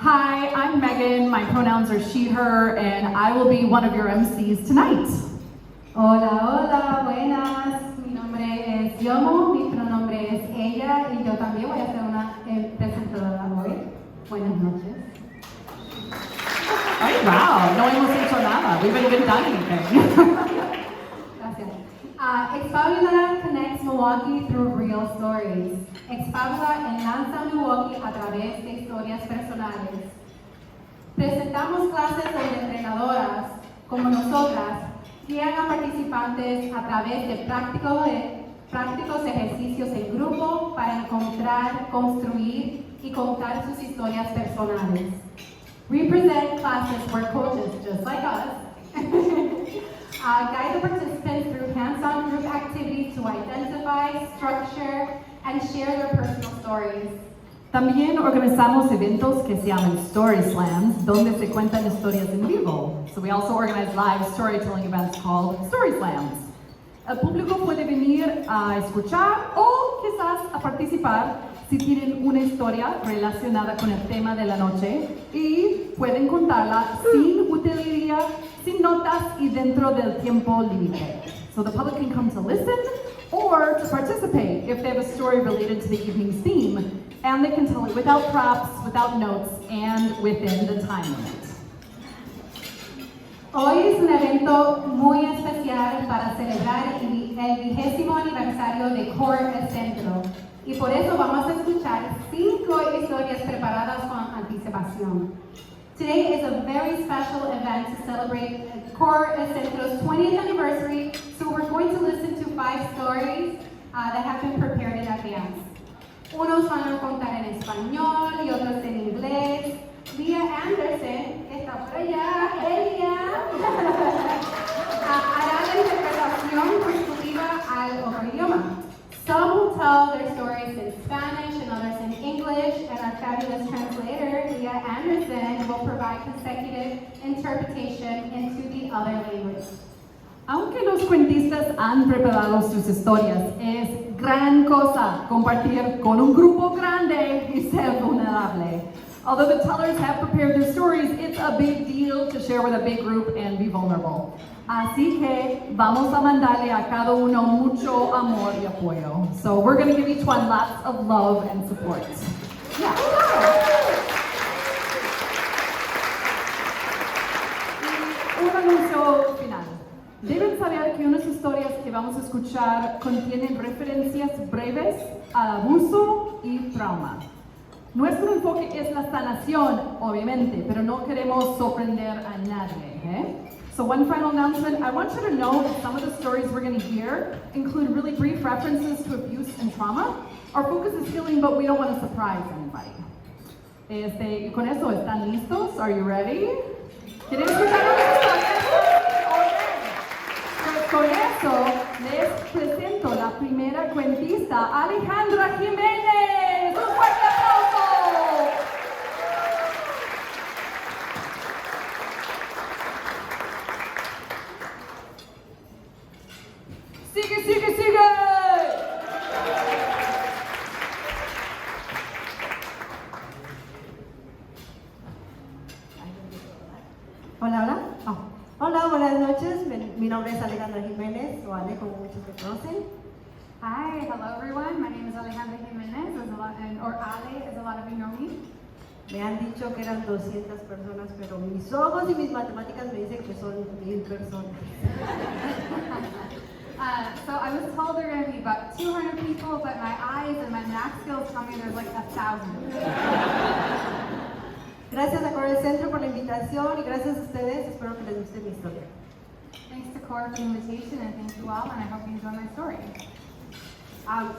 Hi, I'm Megan. My pronouns are she, her, and I will be one of your MCs tonight. Hola, hola, buenas. Mi nombre es Yomo, mi pronombre es ella y yo también voy a ser una presentadora hoy. Buenas noches. Oh, wow, no hemos hecho nada. We haven't even done anything. Gracias. Ex Fabula connects Milwaukee through real stories. Ex Fabula enlaza Milwaukee a través de historias personales. Presentamos clases donde entrenadoras, como nosotras, guían a participantes a través de prácticos ejercicios en grupo para encontrar, construir y contar sus historias personales. We present classes where coaches, just like us, guide the participants through hands-on group activities to identify, structure, and share their personal stories. También organizamos eventos que se llaman Story Slams, donde se cuentan historias en vivo. So we also organize live storytelling events called Story Slams. El público puede venir a escuchar o quizás a participar si tienen una historia relacionada con el tema de la noche y pueden contarla sin utilería, sin notas y dentro del tiempo límite. So the public can come to listen or to participate if they have a story related to the evening's theme, and they can tell it without props, without notes, and within the time limit. Hoy es un evento muy especial para celebrar el 20º aniversario de Core Centro y por eso vamos a escuchar 5 historias preparadas con anticipación. Today is a very special event to celebrate Core Centro's 20th anniversary, so we're going to listen to 5 stories that have been prepared in advance. Unos van a contar en español y otros en inglés. Leah Anderson está por allá, ella hará la interpretación consecutiva al otro idioma. Some will tell their stories in Spanish and others in English, and our fabulous translator, Leah Anderson, will provide consecutive interpretation into the other language. Aunque los cuentistas han preparado sus historias, es gran cosa compartir con un grupo grande y ser vulnerable. Although the tellers have prepared their stories, it's a big deal to share with a big group and be vulnerable. Así que vamos a mandarle a cada uno mucho amor y apoyo. So we're going to give each one lots of love and support. Yeah. Un anuncio final. Deben saber que unas historias que vamos a escuchar contienen referencias breves al abuso y trauma. Nuestro enfoque es la sanación, obviamente, pero no queremos sorprender a nadie. ¿Eh? So one final announcement, I want you to know that some of the stories we're going to hear include really brief references to abuse and trauma. Our focus is healing, but we don't want to surprise anybody. Y con eso, ¿están listos? Are you ready? ¿Quieren escuchar unas historias? Pues con eso, les presento la primera cuentista, Alejandra Jiménez. ¡Un fuerte aplauso! ¡Sigue, sigue, sigue! Hola, hola. Hola, buenas noches. Mi nombre es Alejandra Jiménez, o Ale, como muchos me conocen. Hi, hello everyone. My name is Alejandra Jimenez, or Ale, as a lot of you know me. Me han dicho que eran 200 personas, pero mis ojos y mis matemáticas me dicen que son 1000 personas. So I was told there are going to be about 200 people, but my eyes and my math skills tell me there's like 1,000. Gracias a Core Centro por la invitación y gracias a ustedes. Espero que les guste mi historia. Thanks to Core for the invitation, and thank you all, and I hope you enjoy my story.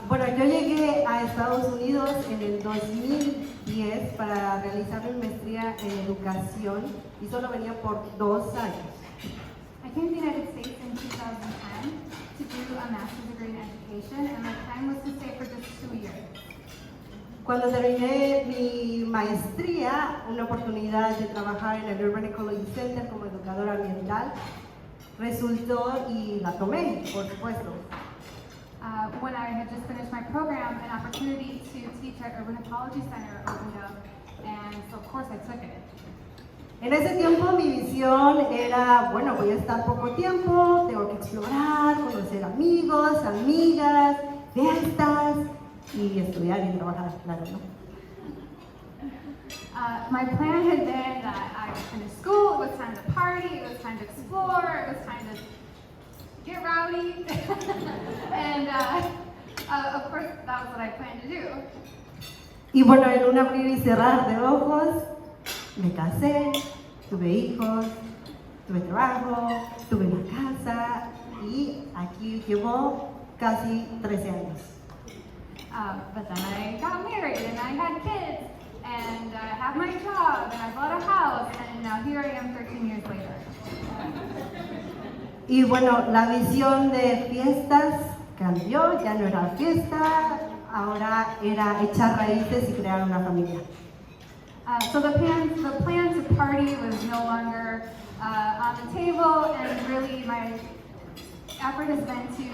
Bueno, yo llegué a Estados Unidos en el 2010 para realizar mi maestría en educación y solo venía por 2 años. I came to the United States in 2010 to do a master's degree in education, and my plan was to stay for just 2 years. Cuando terminé mi maestría, una oportunidad de trabajar en el Urban Ecology Center como educadora ambiental resultó y la tomé, por supuesto. When I had just finished my program, an opportunity to teach at Urban Ecology Center opened up, And so of course I took it. En ese tiempo mi visión era, bueno, voy a estar poco tiempo, tengo que explorar, conocer amigos, amigas, fiestas y estudiar y trabajar, claro, ¿no? My plan had been that I would finish school, it was time to party, it was time to explore, it was time to get rowdy. And of course that was what I planned to do. Y bueno, en un abrir y cerrar de ojos, me casé, tuve hijos, tuve trabajo, tuve una casa y aquí llevo casi 13 años. But then I got married and I had kids and I have my job and I bought a house and now here I am 13 years later. Y bueno, la visión de fiestas cambió, ya no era fiesta, ahora era echar raíces y crear una familia. So the plan to party was no longer on the table, and really my effort has been to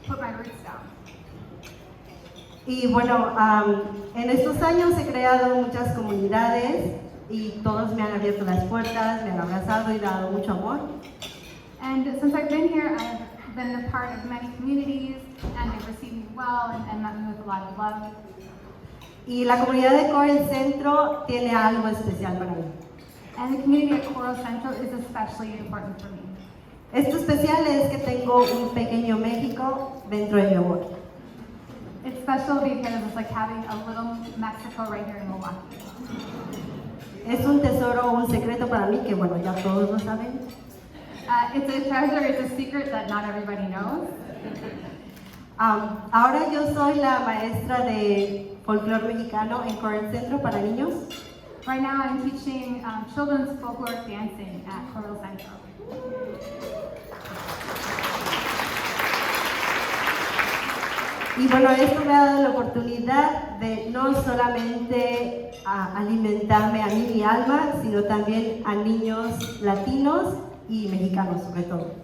put my roots down. Y bueno, en estos años he creado muchas comunidades y todos me han abierto las puertas, me han abrazado y dado mucho amor. And since I've been here, I've been a part of many communities, and they've received me well and met me with a lot of love. Y la comunidad de Core Centro tiene algo especial para mí. And the community at Coral Centro is especially important for me. Esto especial es que tengo un pequeño México dentro de Milwaukee. It's special because it's like having a little Mexico right here in Milwaukee. Es un tesoro, un secreto para mí que bueno, ya todos lo saben. It's a treasure, it's a secret that not everybody knows. Ahora yo soy la maestra de folclore mexicano en Core Centro para niños. Right now I'm teaching children's folkloric dancing at Coral Centro. Y bueno, esto me ha dado la oportunidad de no solamente alimentarme a mí mi alma, sino también a niños latinos y mexicanos sobre todo.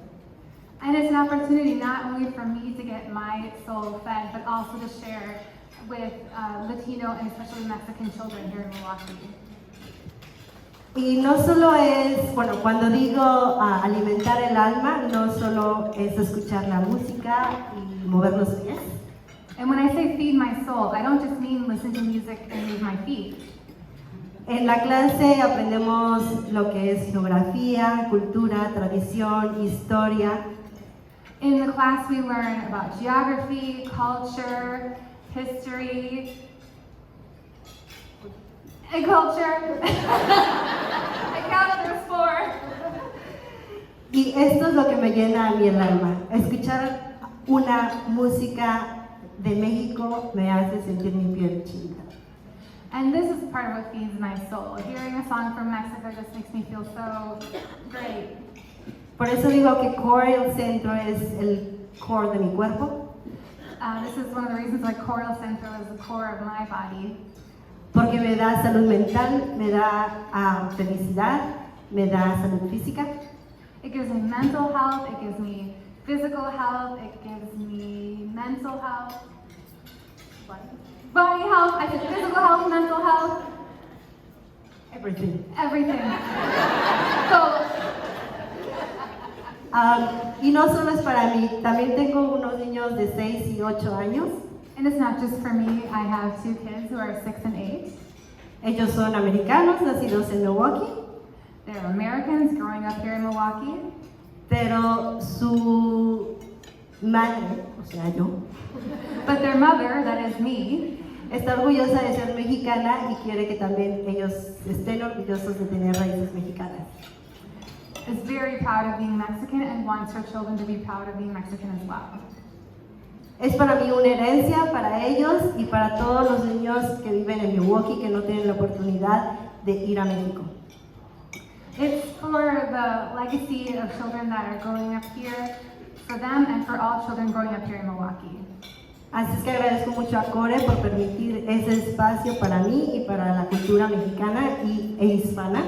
And it's an opportunity not only for me to get my soul fed, but also to share with Latino and especially Mexican children here in Milwaukee. Y no solo es, bueno, cuando digo alimentar el alma, no solo es escuchar la música y mover los pies. And when I say feed my soul, I don't just mean listen to music and move my feet. En la clase aprendemos lo que es geografía, cultura, tradición, historia. In the class we learn about geography, culture, history, and culture. I counted, there's 4. Y esto es lo que me llena a mí el alma. Escuchar una música de México me hace sentir mi piel chinita. And this is part of what feeds my soul. Hearing a song from Mexico just makes me feel so great. Por eso digo que Core el Centro es el core de mi cuerpo. This is one of the reasons why Coral Centro is the core of my body. Porque me da salud mental, me da felicidad, me da salud física. It gives me mental health, it gives me physical health, it gives me mental health, body health, I said physical health, mental health, Everything. everything. So, Y no solo es para mí, también tengo unos niños de 6 y 8 años. and it's not just for me, I have 2 kids who are 6 and 8. Ellos son americanos, nacidos en Milwaukee, They're Americans growing up here in Milwaukee, pero su madre, o sea yo, but their mother, that is me, está orgullosa de ser mexicana y quiere que también ellos estén orgullosos de tener raíces mexicanas. is very proud of being Mexican and wants her children to be proud of being Mexican as well. Es para mí una herencia para ellos y para todos los niños que viven en Milwaukee que no tienen la oportunidad de ir a México. It's for the legacy of children that are growing up here, for them and for all children growing up here in Milwaukee. Así es que agradezco mucho a Core por permitir ese espacio para mí y para la cultura mexicana e hispana.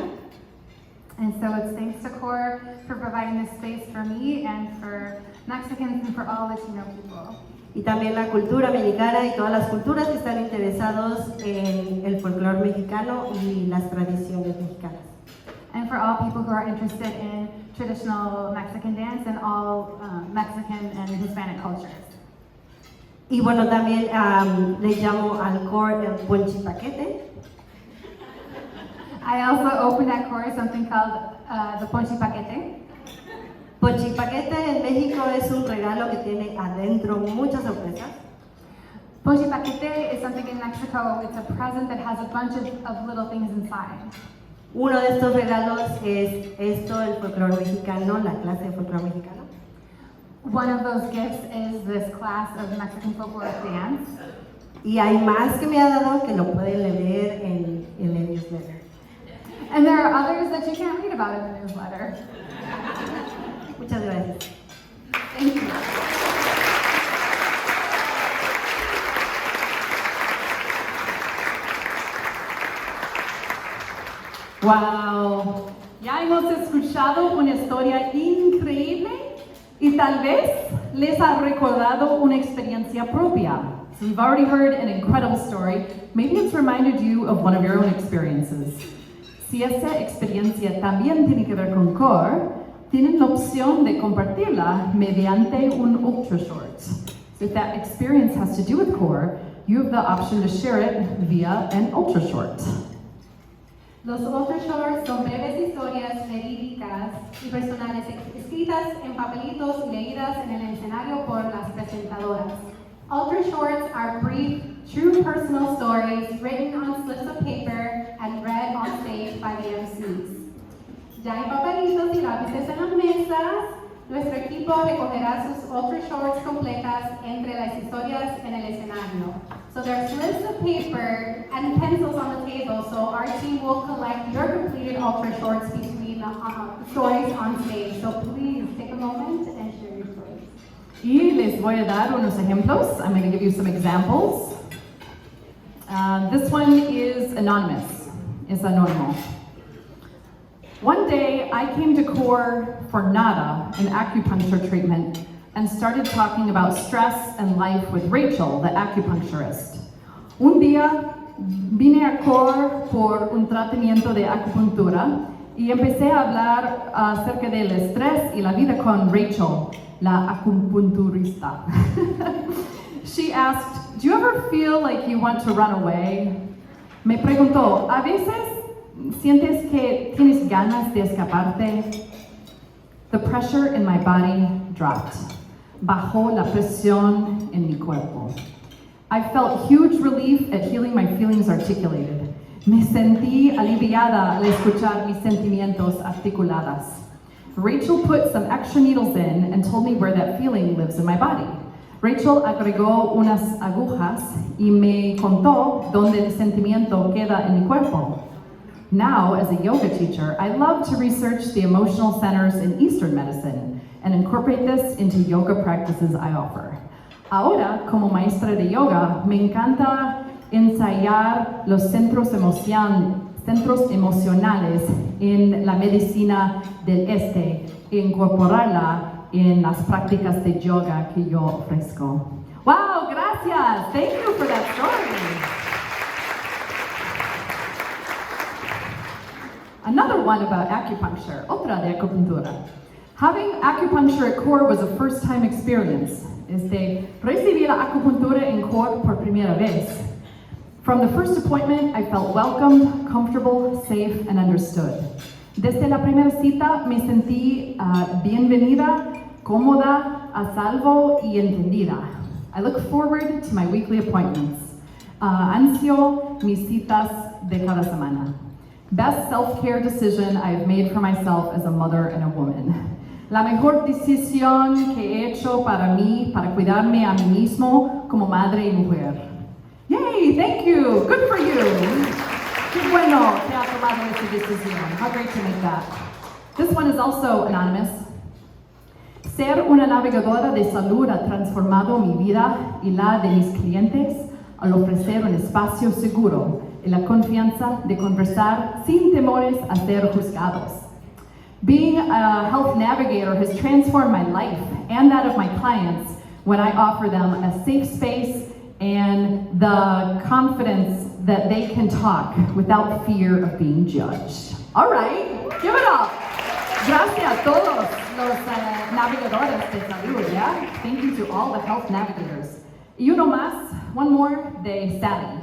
And so it's thanks to CORE for providing this space for me and for Mexicans and for all Latino people. y también la cultura mexicana y todas las culturas que están interesados en el folclore mexicano y las tradiciones mexicanas. And for all people who are interested in traditional Mexican dance and all Mexican and Hispanic cultures. Y bueno, también le llamo al core el ponchipaquete. I also opened at core something called the Ponchi Paquete. Ponchipaquete en México es un regalo que tiene adentro muchas sorpresas. Ponchi Paquete is something in Mexico, it's a present that has a bunch of little things inside. Uno de estos regalos es esto, el folclore mexicano, la clase de folclore mexicano. One of those gifts is this class of Mexican folkloric dance. Y hay más que me ha dado que lo pueden leer en el newsletter. And there are others that you can't read about in the newsletter. Muchas gracias. Thank you. Wow, ya hemos escuchado una historia increíble y tal vez les ha recordado una experiencia propia. So you've already heard an incredible story. Maybe it's reminded you of one of your own experiences. Si esa experiencia también tiene que ver con core, tienen la opción de compartirla mediante un ultra short. So if that experience has to do with core, you have the option to share it via an ultra short. Los ultra shorts son breves historias verídicas y personales escritas en papelitos y leídas en el escenario por las presentadoras. Ultra shorts are brief, true personal stories written on slips of paper and read on stage by the MCs. Ya hay papelitos y lápices en las mesas. Nuestro equipo recogerá sus ultra shorts completas entre las historias en el escenario. So there are slips of paper and pencils on the table, so our team will collect your completed ultra shorts between stories on stage. So please take a moment and share your stories. Y les voy a dar unos ejemplos. I'm going to give you some examples. This one is anonymous. It's anónimo. One day, I came to CORE for nada, an acupuncture treatment, and started talking about stress and life with Rachel, the acupuncturist. Un día vine a CORE por un tratamiento de acupuntura y empecé a hablar acerca del estrés y la vida con Rachel, la acupunturista. She asked, "Do you ever feel like you want to run away?" Me preguntó, ¿a veces sientes que tienes ganas de escaparte? The pressure in my body dropped. Bajó la presión en mi cuerpo. I felt huge relief at hearing my feelings articulated. Me sentí aliviada al escuchar mis sentimientos articuladas. Rachel put some extra needles in and told me where that feeling lives in my body. Rachel agregó unas agujas y me contó dónde el sentimiento queda en mi cuerpo. Now, as a yoga teacher, I love to research the emotional centers in Eastern medicine and incorporate this into yoga practices I offer. Ahora, como maestra de yoga, me encanta ensayar los centros emocionales en la medicina del este e incorporarla en las prácticas de yoga que yo ofrezco. Wow, gracias! Thank you for that story. Another one about acupuncture, otra de acupuntura. Having acupuncture at CORE was a first-time experience. Recibí la acupuntura en CORE por primera vez. From the first appointment, I felt welcomed, comfortable, safe, and understood. Desde la primera cita me sentí bienvenida, cómoda, a salvo y entendida. I look forward to my weekly appointments. Ansio mis citas de cada semana. Best self-care decision I have made for myself as a mother and a woman. La mejor decisión que he hecho para mí, para cuidarme a mí mismo como madre y mujer. Yay, thank you, good for you. Qué bueno que ha tomado esa decisión. How great to make that. This one is also anonymous. Ser una navegadora de salud ha transformado mi vida y la de mis clientes al ofrecer un espacio seguro y la confianza de conversar sin temores a ser juzgados. Being a health navigator has transformed my life and that of my clients when I offer them a safe space and the confidence that they can talk without fear of being judged. All right, give it up. Gracias a todos los navegadores de salud, yeah? Thank you to all the health navigators. Y uno más, one more de Sally.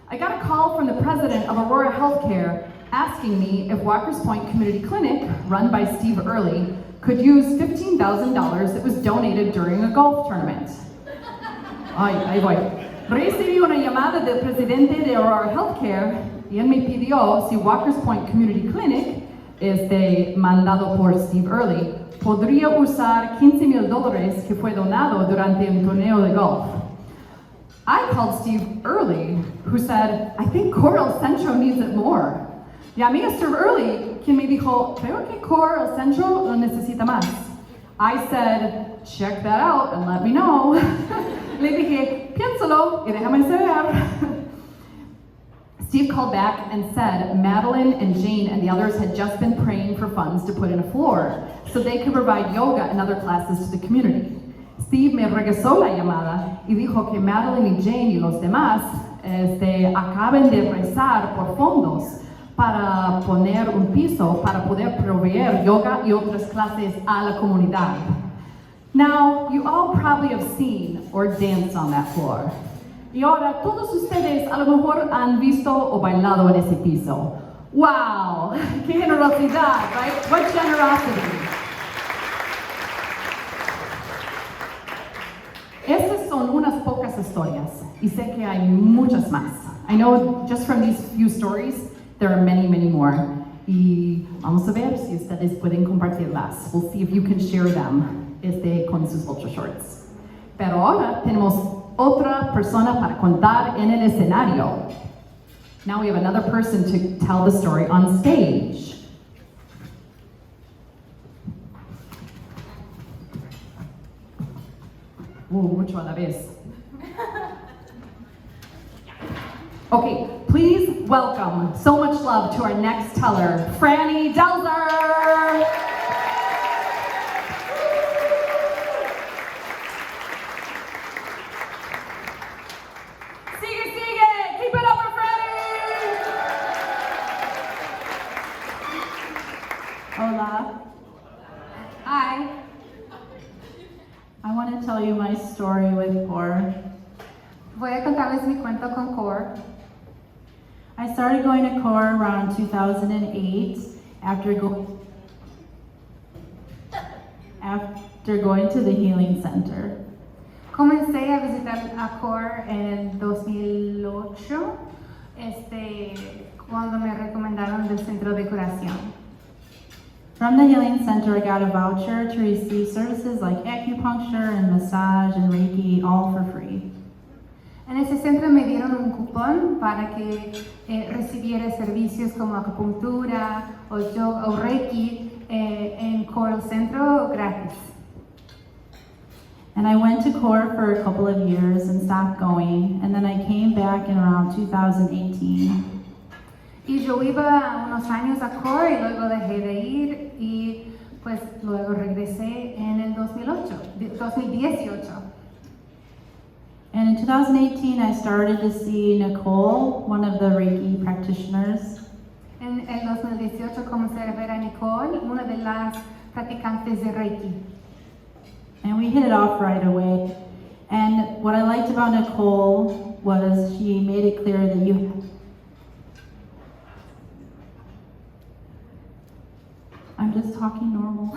I got a call from the president of Aurora Healthcare asking me if Walker's Point Community Clinic, run by Steve Early, could use $15,000 that was donated during a golf tournament. Ay, ahí voy. Recibí una llamada del presidente de Aurora Healthcare y él me pidió si Walker's Point Community Clinic, mandado por Steve Early, podría usar $15,000 que fue donado durante un torneo de golf. I called Steve Early, who said, I think Coral Centro needs it more. Llamé a Steve Early, quien me dijo, creo que Coral Centro lo necesita más. I said, check that out and let me know. Le dije, piénsalo y déjame saber. Steve called back and said Madeline and Jane and the others had just been praying for funds to put in a floor so they could provide yoga and other classes to the community. Steve me regresó la llamada y dijo que Madeline y Jane y los demás acaban de rezar por fondos para poner un piso para poder proveer yoga y otras clases a la comunidad. Now, you all probably have seen or danced on that floor. Y ahora todos ustedes a lo mejor han visto o bailado en ese piso. Wow, qué generosidad, right? What generosity. Estas son unas pocas historias y sé que hay muchas más. I know just from these few stories, there are many, many more. Y vamos a ver si ustedes pueden compartirlas. We'll see if you can share them con sus ultra shorts. Pero ahora tenemos otra persona para contar en el escenario. Now we have another person to tell the story on stage. Mucho a la vez. Okay, please welcome, so much love to our next teller, Franny Delzer. Hola. Hi. I want to tell you my story with CORE. Voy a contarles mi cuento con CORE. I started going to CORE around 2008 after going to the Healing Center. Comencé a visitar a CORE en 2008, cuando me recomendaron del Centro de Curación. From the Healing Center, I got a voucher to receive services like acupuncture and massage and Reiki, all for free. En ese centro me dieron un cupón para que recibiera servicios como acupuntura o yoga o Reiki en CORE Centro gratis. And I went to CORE for a couple of years and stopped going, and then I came back in around 2018. Y yo iba unos años a CORE y luego dejé de ir y pues luego regresé en el 2018. And in 2018, I started to see Nicole, one of the Reiki practitioners. En el 2018 comencé a ver a Nicole, una de las practicantes de Reiki. And we hit it off right away. And what I liked about Nicole was she made it clear that I'm just talking normal.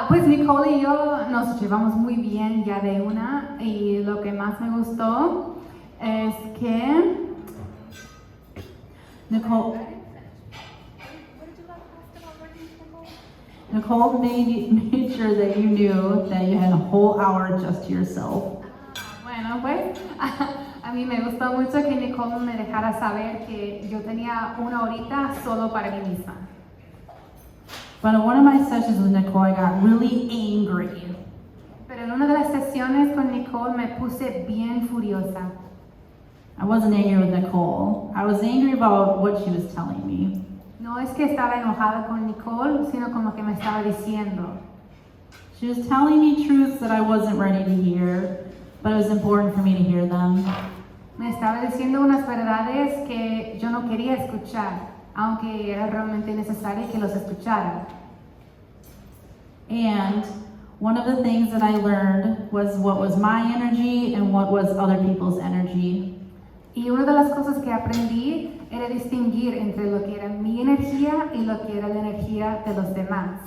Pues Nicole y yo nos llevamos muy bien ya de una y lo que más me gustó es que Nicole made sure that you knew that you had a whole hour just to yourself. Bueno, pues a mí me gustó mucho que Nicole me dejara saber que yo tenía una horita solo para mí misma. But in one of my sessions with Nicole, I got really angry. Pero en una de las sesiones con Nicole me puse bien furiosa. I wasn't angry with Nicole. I was angry about what she was telling me. No no es que estaba enojada con Nicole, sino como que me estaba diciendo. She was telling me truths that I wasn't ready to hear, but it was important for me to hear them. Me estaba diciendo unas verdades que yo no quería escuchar, aunque era realmente necesario que los escuchara. And one of the things that I learned was what was my energy and what was other people's energy. Y una de las cosas que aprendí era distinguir entre lo que era mi energía y lo que era la energía de los demás.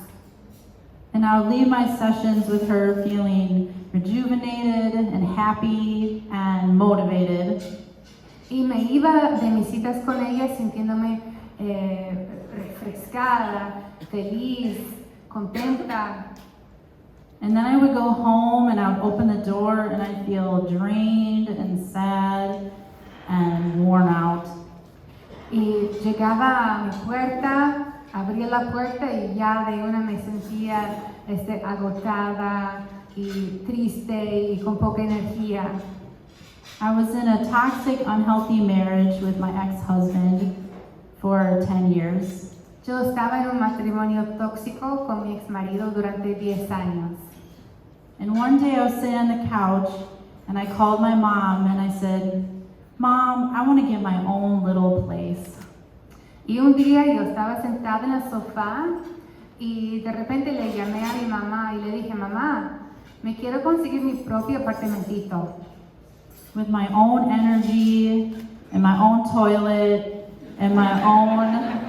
And I would leave my sessions with her feeling rejuvenated and happy and motivated. Y me iba de mis citas con ella sintiéndome refrescada, feliz, contenta. And then I would go home and I would open the door and I'd feel drained and sad and worn out. Y llegaba a mi puerta, abría la puerta y ya de una me sentía agotada y triste y con poca energía. I was in a toxic, unhealthy marriage with my ex-husband for 10 years. Yo estaba en un matrimonio tóxico con mi ex marido durante 10 años. And one day I was sitting on the couch and I called my mom and I said, "Mom, I want to get my own little place." Y un día yo estaba sentada en el sofá y de repente le llamé a mi mamá y le dije, mamá, me quiero conseguir mi propio apartamentito. With my own energy and my own toilet and my own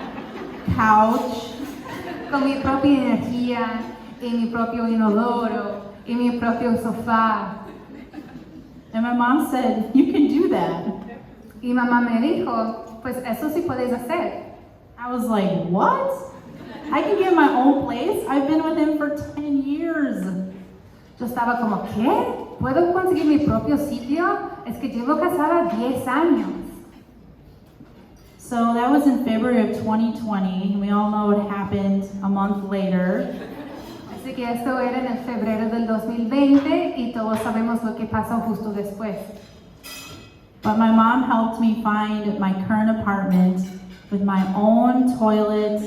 couch. Con mi propia energía y mi propio inodoro y mi propio sofá. And my mom said, "You can do that." Y mamá me dijo, pues eso sí puedes hacer. I was like, "What? I can get my own place? I've been with him for 10 years." Yo estaba como, ¿qué? ¿Puedo conseguir mi propio sitio? Es que llevo casada 10 años. So that was in February of 2020. We all know what happened a month later. Así que esto era en el febrero del 2020 y todos sabemos lo que pasó justo después. But my mom helped me find my current apartment with my own toilet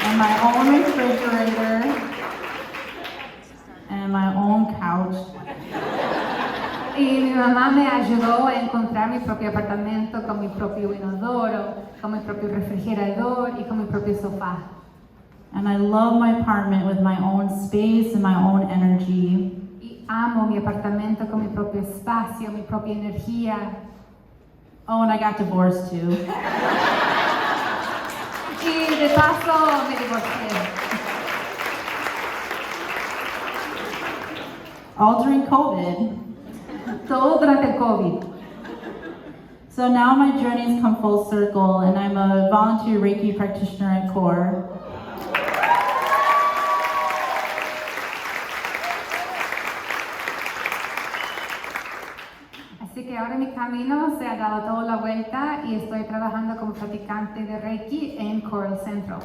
and my own refrigerator and my own couch. Y mi mamá me ayudó a encontrar mi propio apartamento con mi propio inodoro, con mi propio refrigerador y con mi propio sofá. And I love my apartment with my own space and my own energy. Y amo mi apartamento con mi propio espacio, mi propia energía. Oh, and I got divorced too. Y de paso me divorcié. All during COVID. Todo durante el COVID. So now my journey has come full circle and I'm a volunteer Reiki practitioner at CORE. Así que ahora mi camino se ha dado toda la vuelta y estoy trabajando como practicante de Reiki en CORE Centro.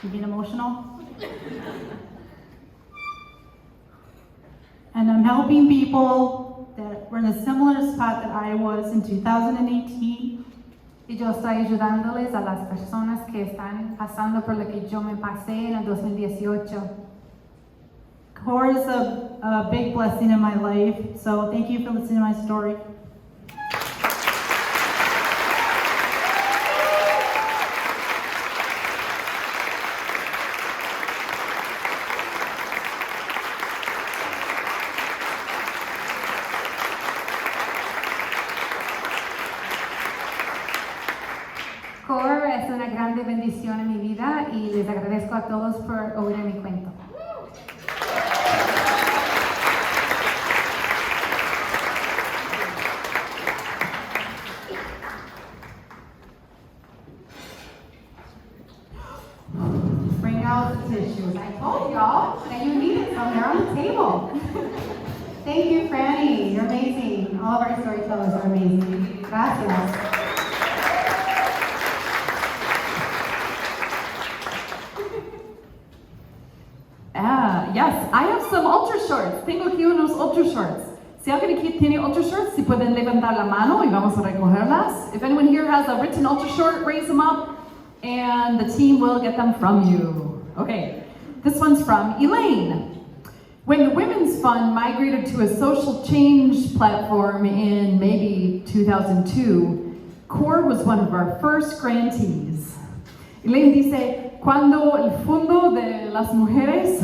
You being emotional? And I'm helping people that were in a similar spot that I was in 2018. Y yo estoy ayudándoles a las personas que están pasando por lo que yo me pasé en el 2018. CORE is a big blessing in my life, so thank you for listening to my story. CORE es una grande bendición en mi vida y les agradezco a todos por oír mi cuento. Bring out the tissues. I told y'all that you needed some. They're on the table. Thank you, Franny. You're amazing. All of our storytellers are amazing. Gracias. Yes, I have some ultra shorts. Tengo aquí unos ultra shorts. Si alguien aquí tiene ultra shorts, si pueden levantar la mano y vamos a recogerlas. If anyone here has a written ultra short, raise them up and the team will get them from you. Okay, this one's from Elaine. When the Women's Fund migrated to a social change platform in maybe 2002, CORE was one of our first grantees. Elaine dice, cuando el Fondo de las Mujeres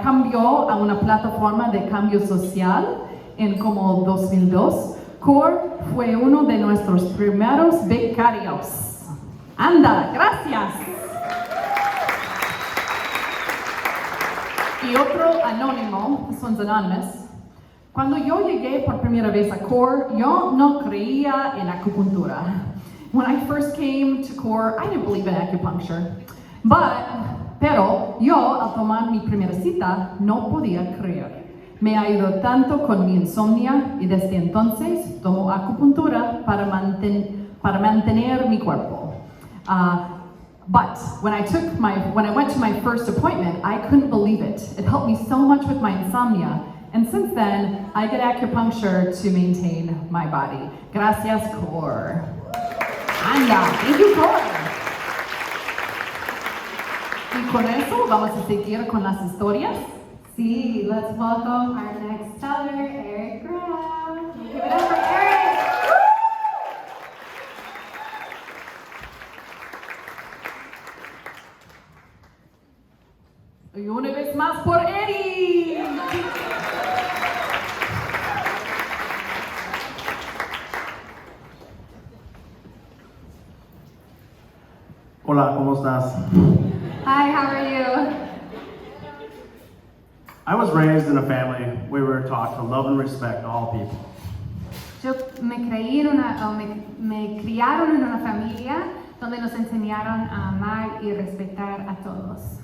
cambió a una plataforma de cambio social en como 2002, CORE fue uno de nuestros primeros becarios. Anda, gracias. Y otro anónimo, this one's anonymous. Cuando yo llegué por primera vez a CORE, yo no creía en acupuntura. When I first came to CORE, I didn't believe in acupuncture. Pero yo, al tomar mi primera cita, no podía creer. Me ha ido tanto con mi insomnia y desde entonces tomo acupuntura para mantener mi cuerpo. But when I went to my first appointment, I couldn't believe it. It helped me so much with my insomnia. And since then, I get acupuncture to maintain my body. Gracias, CORE. Anda, thank you, CORE. Y con eso vamos a seguir con las historias. Sí, let's welcome our next teller, Eric Graham. Give it up for Eric. Y una vez más por Eddie. Hola, ¿cómo estás? Hi, how are you? I was raised in a family where we were taught to love and respect all people. Yo me criaron en una familia donde nos enseñaron a amar y respetar a todos.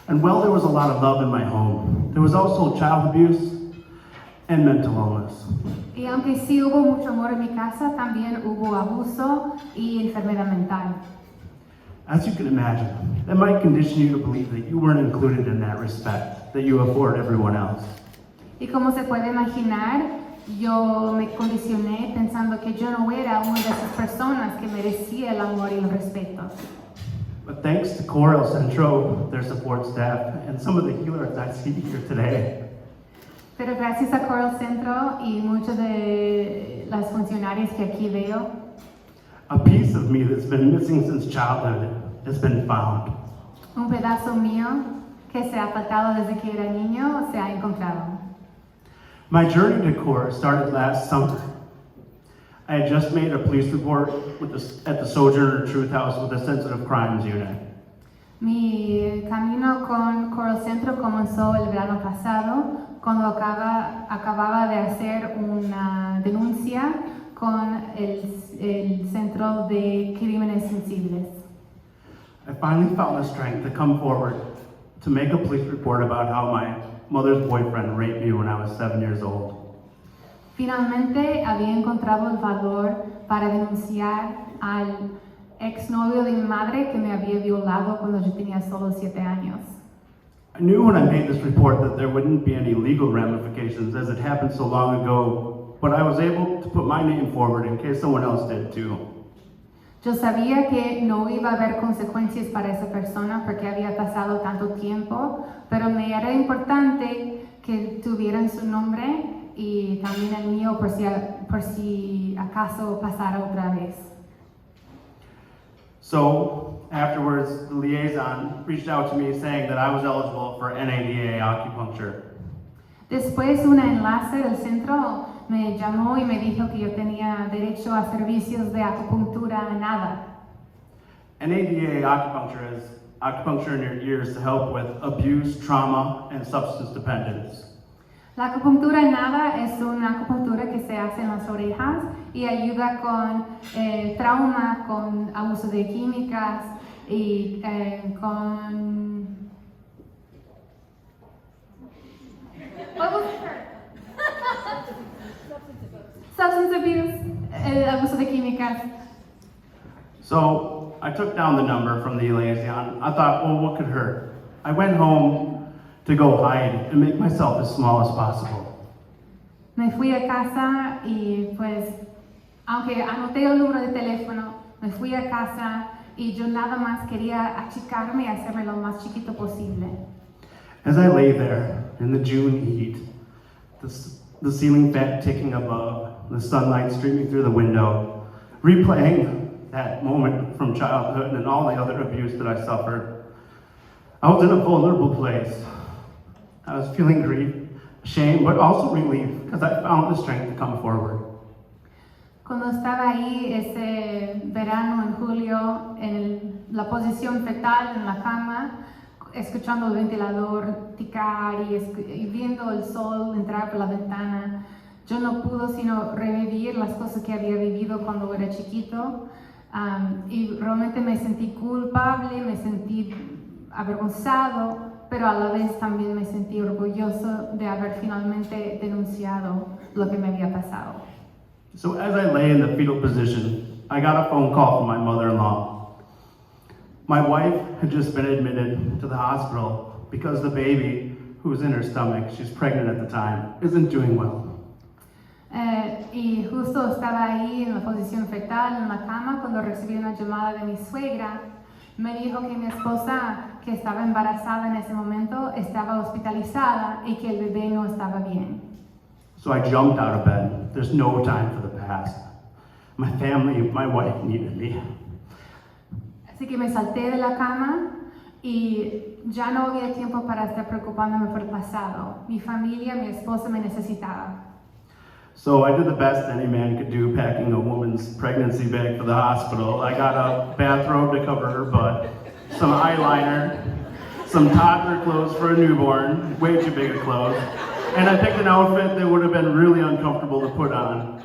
And while there was a lot of love in my home, there was also child abuse and mental illness. Y aunque sí hubo mucho amor en mi casa, también hubo abuso y enfermedad mental. As you can imagine, that might condition you to believe that you weren't included in that respect that you afford everyone else. Y como se puede imaginar, yo me condicioné pensando que yo no era una de esas personas que merecía el amor y el respeto. But thanks to CORE Centro, their support staff, and some of the healers I see here today, Pero gracias a Coral Centro y muchos de las funcionarios que aquí veo, a piece of me that's been missing since childhood has been found. un pedazo mío que se ha faltado desde que era niño se ha encontrado. My journey to CORE started last summer. I had just made a police report at the Sojourner Truth House with the Sensitive Crimes Unit. Mi camino con Coral Centro comenzó el verano pasado cuando acababa de hacer una denuncia con el Centro de Crímenes Sensibles. I finally found the strength to come forward to make a police report about how my mother's boyfriend raped me when I was 7 years old. Finalmente había encontrado el valor para denunciar al exnovio de mi madre que me había violado cuando yo tenía solo 7 años. I knew when I made this report that there wouldn't be any legal ramifications as it happened so long ago, but I was able to put my name forward in case someone else did too. Yo sabía que no iba a haber consecuencias para esa persona porque había pasado tanto tiempo, pero me era importante que tuvieran su nombre y también el mío por si acaso pasara otra vez. So afterwards, the liaison reached out to me saying that I was eligible for NADA acupuncture. Después, un enlace del centro me llamó y me dijo que yo tenía derecho a servicios de acupuntura NADA. NADA acupuncture is acupuncture in your ears to help with abuse, trauma, and substance dependence. La acupuntura NADA es una acupuntura que se hace en las orejas y ayuda con trauma, con abuso de químicas y con... What was it? Substance abuse, abuso de químicas. So I took down the number from the liaison. I thought, well, what could hurt? I went home to go hide and make myself as small as possible. Me fui a casa y pues, aunque anoté el número de teléfono, me fui a casa y yo nada más quería achicarme y hacerme lo más chiquito posible. As I lay there in the June heat, the ceiling fan ticking above, the sunlight streaming through the window, replaying that moment from childhood and all the other abuse that I suffered, I was in a vulnerable place. I was feeling grief, shame, but also relief because I found the strength to come forward. Cuando estaba ahí ese verano en julio en la posición fetal en la cama, escuchando el ventilador ticar y viendo el sol entrar por la ventana, yo no pude sino revivir las cosas que había vivido cuando era chiquito, y realmente me sentí culpable, me sentí avergonzado, pero a la vez también me sentí orgulloso de haber finalmente denunciado lo que me había pasado. So as I lay in the fetal position, I got a phone call from my mother-in-law. My wife had just been admitted to the hospital because the baby, who was in her stomach, she's pregnant at the time, isn't doing well. Y justo estaba ahí en la posición fetal, en la cama, cuando recibí una llamada de mi suegra. Me dijo que mi esposa, que estaba embarazada en ese momento, estaba hospitalizada y que el bebé no estaba bien. So I jumped out of bed. There's no time for the past. My family, my wife needed me. Así que me salté de la cama y ya no había tiempo para estar preocupándome por el pasado. Mi familia, mi esposa me necesitaba. So I did the best any man could do, packing a woman's pregnancy bag for the hospital. I got a bathrobe to cover her butt, some eyeliner, some toddler clothes for a newborn, way too big of clothes, and I picked an outfit that would have been really uncomfortable to put on.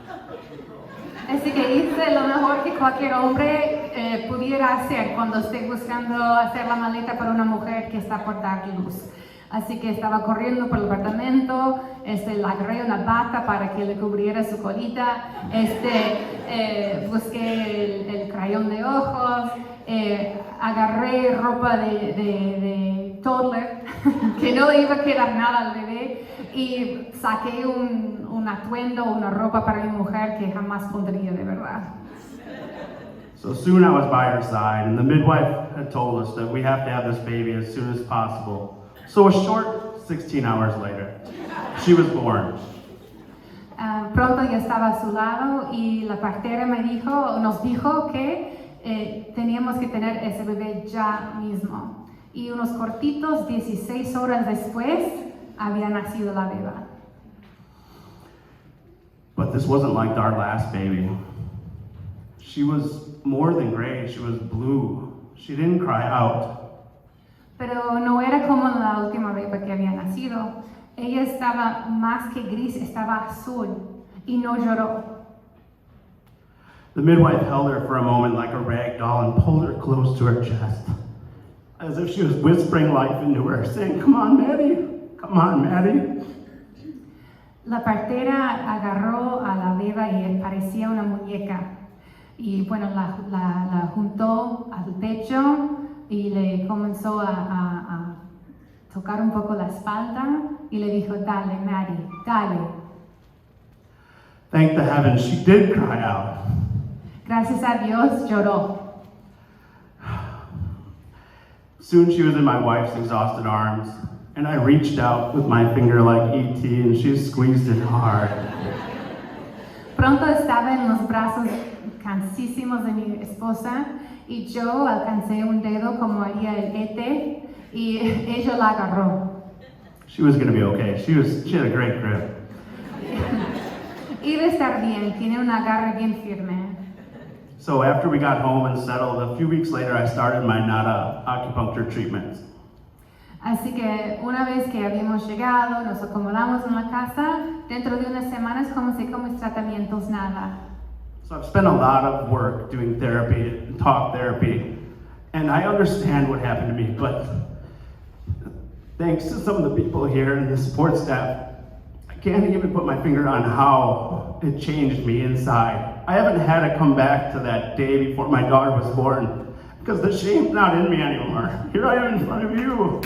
Así que hice lo mejor que cualquier hombre pudiera hacer cuando esté buscando hacer la maleta para una mujer que está por dar luz. Así que estaba corriendo por el apartamento, le agarré una bata para que le cubriera su colita, busqué el crayón de ojos, agarré ropa de toddler, que no le iba a quedar nada al bebé, y saqué un atuendo, una ropa para mi mujer que jamás pondría de verdad. So soon I was by her side, and the midwife had told us that we have to have this baby as soon as possible. So a short 16 hours later, she was born. Pronto ya estaba a su lado y la partera nos dijo que teníamos que tener ese bebé ya mismo. Y unos cortitos 16 horas después había nacido la beba. But this wasn't like our last baby. She was more than gray, she was blue. She didn't cry out. Pero no era como la última beba que había nacido. Ella estaba más que gris, estaba azul y no lloró. The midwife held her for a moment like a rag doll and pulled her close to her chest, as if she was whispering life into her, saying, "Come on, Maddie, come on, Maddie." La partera agarró a la beba y parecía una muñeca. Y bueno, la juntó al pecho y le comenzó a tocar un poco la espalda y le dijo, dale, Maddie, dale. Thank the heavens, she did cry out. Gracias a Dios, lloró. Soon she was in my wife's exhausted arms, and I reached out with my finger like E.T. and she squeezed it hard. Pronto estaba en los brazos cansísimos de mi esposa y yo alcancé un dedo como haría el E.T. y ella la agarró. She was going to be okay. She had a great grip. Iba a estar bien, tiene un agarre bien firme. So after we got home and settled, a few weeks later I started my NADA acupuncture treatments. Así que una vez que habíamos llegado, nos acomodamos en la casa, dentro de unas semanas comencé con mis tratamientos NADA. So I've spent a lot of work doing therapy, talk therapy, and I understand what happened to me, but thanks to some of the people here and the support staff, I can't even put my finger on how it changed me inside. I haven't had to come back to that day before my daughter was born, because the shame's not in me anymore. Here I am in front of you.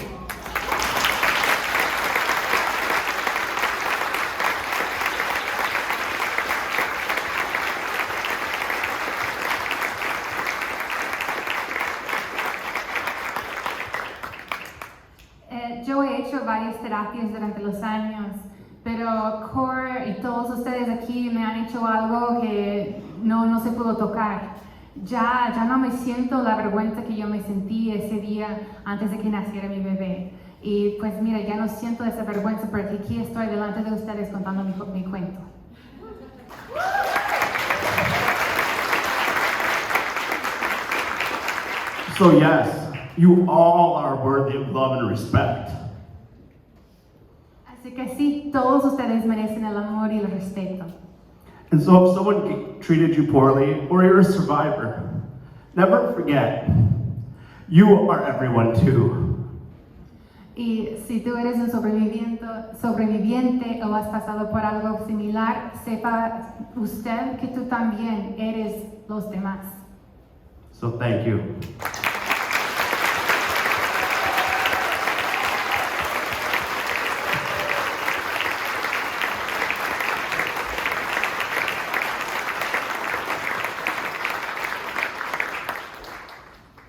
terapias durante los años, pero Core y todos ustedes aquí me han hecho algo que no se pudo tocar. Ya no me siento la vergüenza que yo me sentí ese día antes de que naciera mi bebé. Y pues mira, ya no siento esa vergüenza porque aquí estoy delante de ustedes contando mi cuento. So yes, you all are worthy of love and respect. Así que sí, todos ustedes merecen el amor y el respeto. And so if someone treated you poorly, or you're a survivor, never forget, you are everyone too. Y si tú eres un sobreviviente o has pasado por algo similar, sepa usted que tú también eres los demás. So thank you.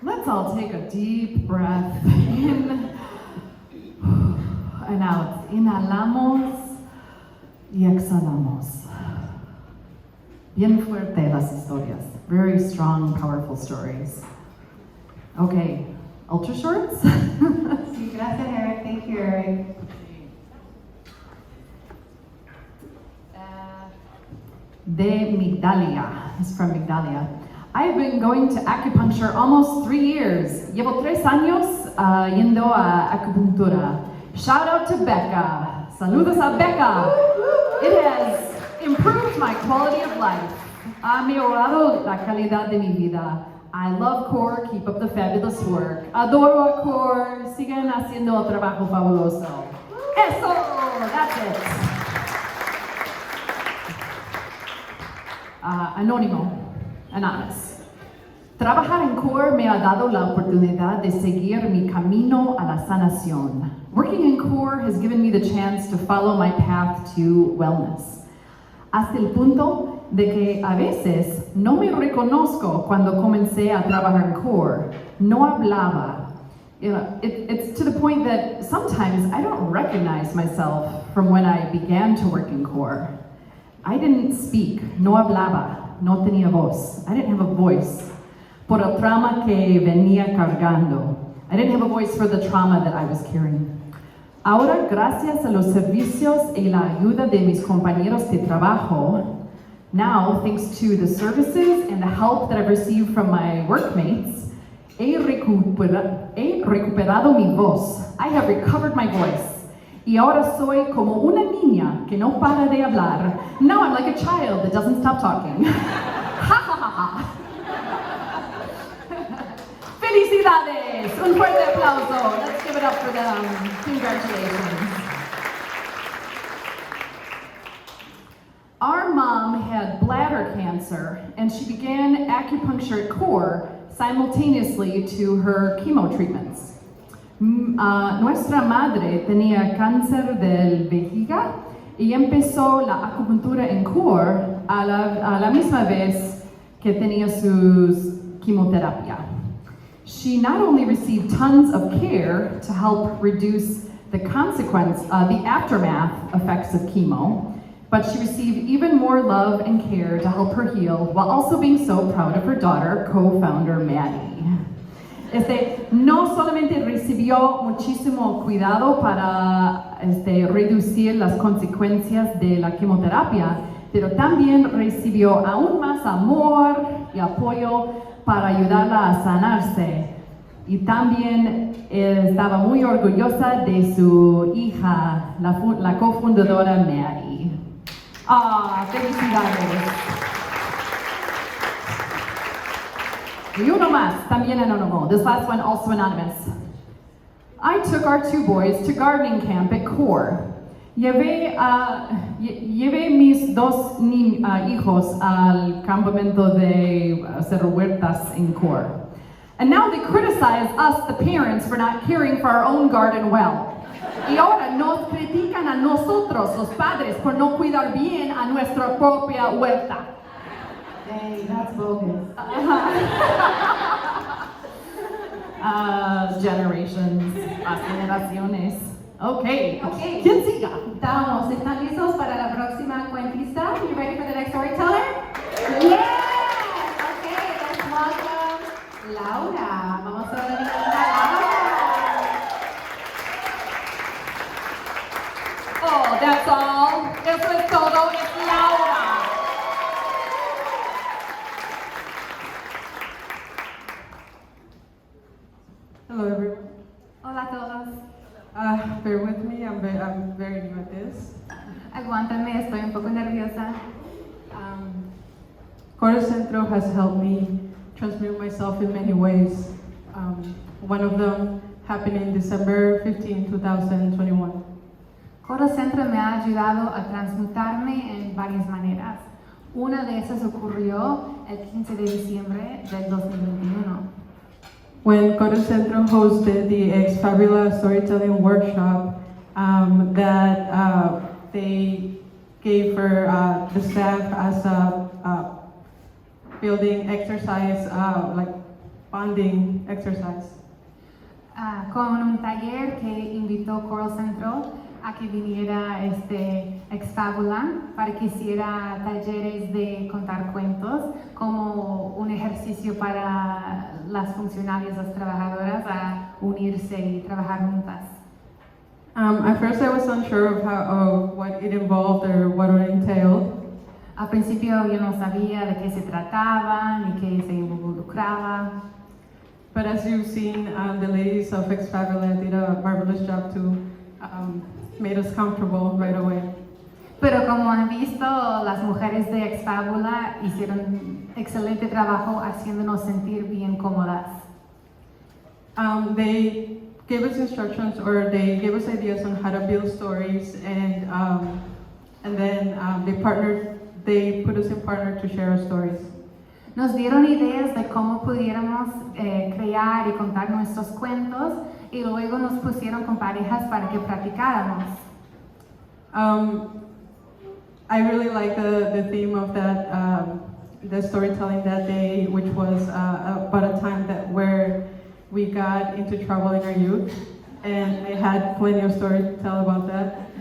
Let's all take a deep breath in and out. Inhalamos y exhalamos. Bien fuerte las historias. Very strong, powerful stories. Okay, ultra shorts? Sí, gracias, Eric. Thank you, Eric. De Migdalia. It's from Migdalia. I've been going to acupuncture almost 3 years. Llevo 3 años yendo a acupuntura. Shout out to Becca. Saludos a Becca. It has improved my quality of life. Ha mejorado la calidad de mi vida. I love Core. Keep up the fabulous work. Adoro a Core. Sigan haciendo el trabajo fabuloso. Eso. That's it. Anónimo. Anonymous. Trabajar en Core me ha dado la oportunidad de seguir mi camino a la sanación. Working in Core has given me the chance to follow my path to wellness. Hasta el punto de que a veces no me reconozco cuando comencé a trabajar en Core. No hablaba. It's to the point that sometimes I don't recognize myself from when I began to work in Core. I didn't speak. No hablaba. No tenía voz. I didn't have a voice por el trauma que venía cargando. I didn't have a voice for the trauma that I was carrying. Ahora, gracias a los servicios y la ayuda de mis compañeros de trabajo, now, thanks to the services and the help that I've received from my workmates, he recuperado mi voz. I have recovered my voice. Y ahora soy como una niña que no para de hablar. Now I'm like a child that doesn't stop talking. Ha ha ha ha. Felicidades! Un fuerte aplauso. Let's give it up for them. Congratulations. Our mom had bladder cancer, and she began acupuncture at Core simultaneously to her chemo treatments. Nuestra madre tenía cáncer de vejiga y empezó la acupuntura en Core a la misma vez que tenía sus quimioterapia. She not only received tons of care to help reduce the the aftermath effects of chemo, but she received even more love and care to help her heal while also being so proud of her daughter, co-founder Maddie. No solamente recibió muchísimo cuidado para reducir las consecuencias de la quimioterapia, pero también recibió aún más amor y apoyo para ayudarla a sanarse. Y también estaba muy orgullosa de su hija, la cofundadora Maddie. ¡Felicidades! Y uno más, también anónimo. This last one also anonymous. I took our 2 boys to gardening camp at Core. Llevé mis 2 hijos al campamento de hacer huertas en Core. And now they criticize us, the parents, for not caring for our own garden well. Y ahora nos critican a nosotros, los padres, por no cuidar bien a nuestra propia huerta. Hey, that's bogus. Generations, las generaciones. Okay. Okay. ¿Quién siga? Vamos, ¿están listos para la próxima cuentista? You ready for the next storyteller? Yes! Okay, let's welcome Laura. Vamos a darle la bienvenida a Laura. Oh, that's all. Eso es todo. Es Laura. Hello, everyone. Hola a todos. Bear with me, I'm very new at this. Aguántame, estoy un poco nerviosa. Centro has helped me transmute myself in many ways. One of them happened in December 15, 2021. Centro me ha ayudado a transmutarme en varias maneras. Una de esas ocurrió el 15 de diciembre del 2021. When Centro hosted the Ex Fabula storytelling workshop that they gave for the staff as a building exercise, like bonding exercise. Con un taller que invitó Centro a que viniera Ex Fabula para que hiciera talleres de contar cuentos como un ejercicio para las funcionarias, las trabajadoras a unirse y trabajar juntas. At first I was unsure of what it involved or what it entailed. Al principio yo no sabía de qué se trataba ni qué se involucraba. But as you've seen, the ladies of Ex Fabula did a marvelous job to made us comfortable right away. Pero como han visto, las mujeres de Ex Fabula hicieron excelente trabajo haciéndonos sentir bien cómodas. They gave us instructions, or they gave us ideas on how to build stories, and then they put us in partner to share our stories. Nos dieron ideas de cómo pudiéramos crear y contar nuestros cuentos y luego nos pusieron con parejas para que practicáramos. I really like the theme of that, the storytelling that day, which was about a time where we got into trouble in our youth, and they had plenty of stories to tell about that.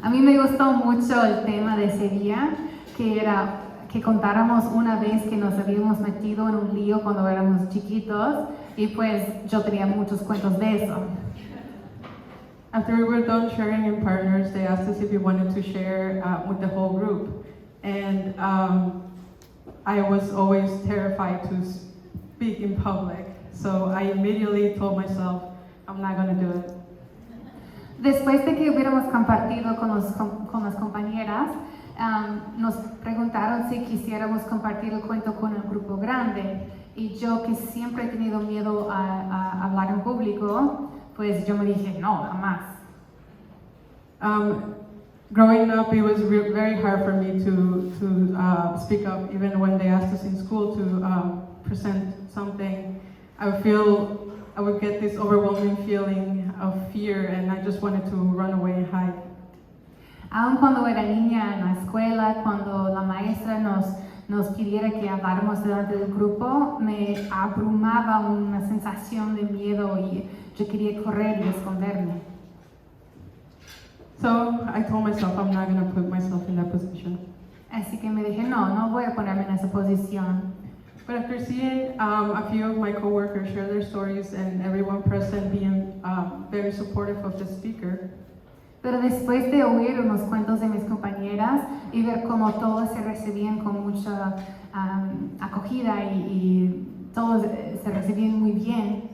A mí me gustó mucho el tema de ese día, que era que contáramos una vez que nos habíamos metido en un lío cuando éramos chiquitos, y pues yo tenía muchos cuentos de eso. After we were done sharing in partners, they asked us if we wanted to share with the whole group. And I was always terrified to speak in public. So I immediately told myself, I'm not going to do it. Después de que hubiéramos compartido con las compañeras, nos preguntaron si quisiéramos compartir el cuento con el grupo grande. Y yo, que siempre he tenido miedo a hablar en público, pues yo me dije, no, jamás. Growing up, it was very hard for me to speak up, even when they asked us in school to present something. I would get this overwhelming feeling of fear, and I just wanted to run away and hide. Aun cuando era niña en la escuela, cuando la maestra nos pidiera que habláramos delante del grupo, me abrumaba una sensación de miedo y yo quería correr y esconderme. So I told myself I'm not going to put myself in that position. Así que me dije, no voy a ponerme en esa posición. But after seeing a few of my coworkers share their stories and everyone present being very supportive of the speaker, Pero después de oír unos cuentos de mis compañeras y ver cómo todos se recibían con mucha acogida y todos se recibían muy bien,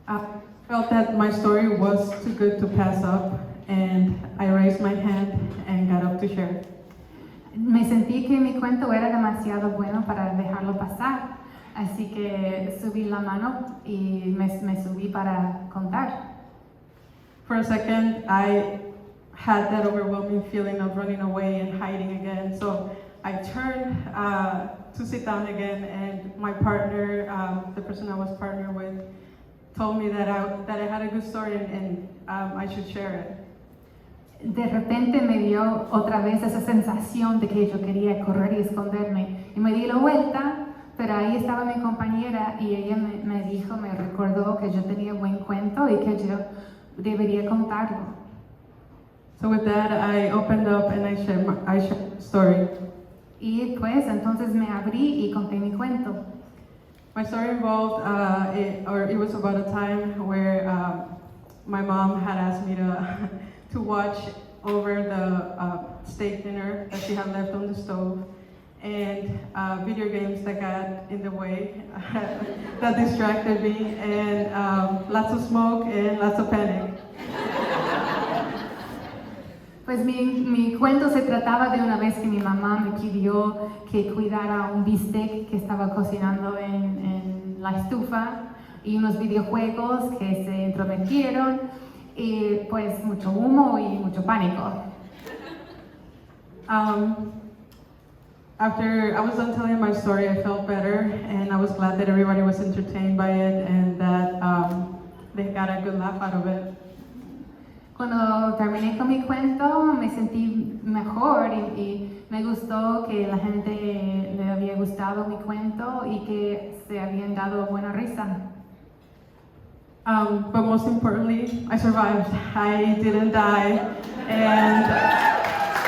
I felt that my story was too good to pass up, and I raised my hand and got up to share. me sentí que mi cuento era demasiado bueno para dejarlo pasar. Así que subí la mano y me subí para contar. For a second, I had that overwhelming feeling of running away and hiding again. So I turned to sit down again, and my partner, the person I was partnered with, told me that I had a good story and I should share it. De repente me dio otra vez esa sensación de que yo quería correr y esconderme. Y me di la vuelta, pero ahí estaba mi compañera y ella me recordó que yo tenía buen cuento y que yo debería contarlo. So with that, I opened up and I shared my story. Y pues entonces me abrí y conté mi cuento. My story involved, it was about a time where my mom had asked me to watch over the steak dinner that she had left on the stove, and video games that got in the way, that distracted me, and lots of smoke and lots of panic. Pues mi cuento se trataba de una vez que mi mamá me pidió que cuidara un bistec que estaba cocinando en la estufa y unos videojuegos que se entrometieron y pues mucho humo y mucho pánico. After I was done telling my story, I felt better, and I was glad that everybody was entertained by it and that they got a good laugh out of it. Cuando terminé con mi cuento me sentí mejor y me gustó que la gente le había gustado mi cuento y que se habían dado buena risa. But most importantly, I survived. I didn't die, and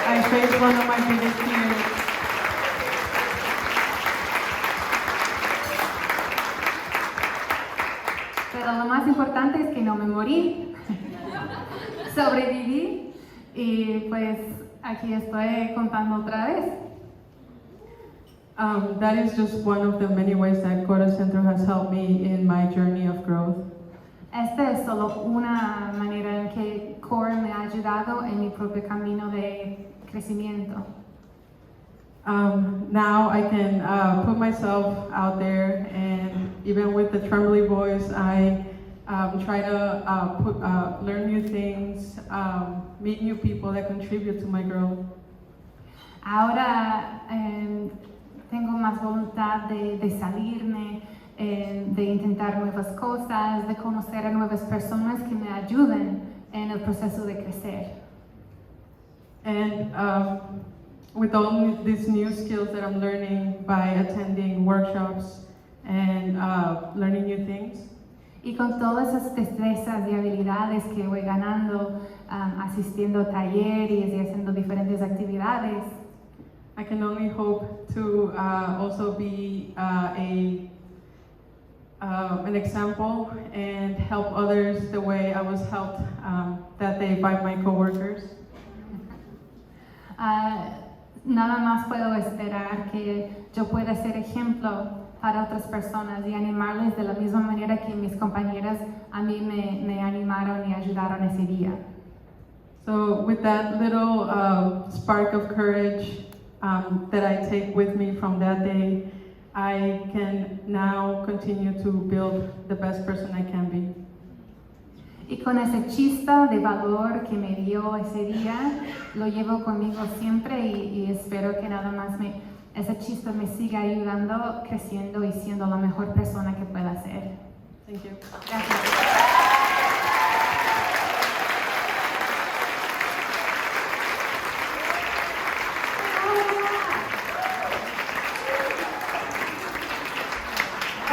I faced one of my biggest fears. Pero lo más importante es que no me morí. Sobreviví y pues aquí estoy contando otra vez. That is just one of the many ways that Centro has helped me in my journey of growth. Esta es solo una manera en que Core me ha ayudado en mi propio camino de crecimiento. Now I can put myself out there, and even with the trembly voice, I try to learn new things, meet new people that contribute to my growth. Ahora tengo más voluntad de salirme, de intentar nuevas cosas, de conocer a nuevas personas que me ayuden en el proceso de crecer. And with all these new skills that I'm learning by attending workshops and learning new things, Y con todas esas destrezas y habilidades que voy ganando asistiendo a talleres y haciendo diferentes actividades, I can only hope to also be an example and help others the way I was helped that day by my coworkers. Nada más puedo esperar que yo pueda ser ejemplo para otras personas y animarles de la misma manera que mis compañeras a mí me animaron y ayudaron ese día. So with that little spark of courage that I take with me from that day, I can now continue to build the best person I can be. Y con ese chispa de valor que me dio ese día, lo llevo conmigo siempre y espero que nada más esa chispa me siga ayudando, creciendo y siendo la mejor persona que pueda ser. Thank you. Gracias.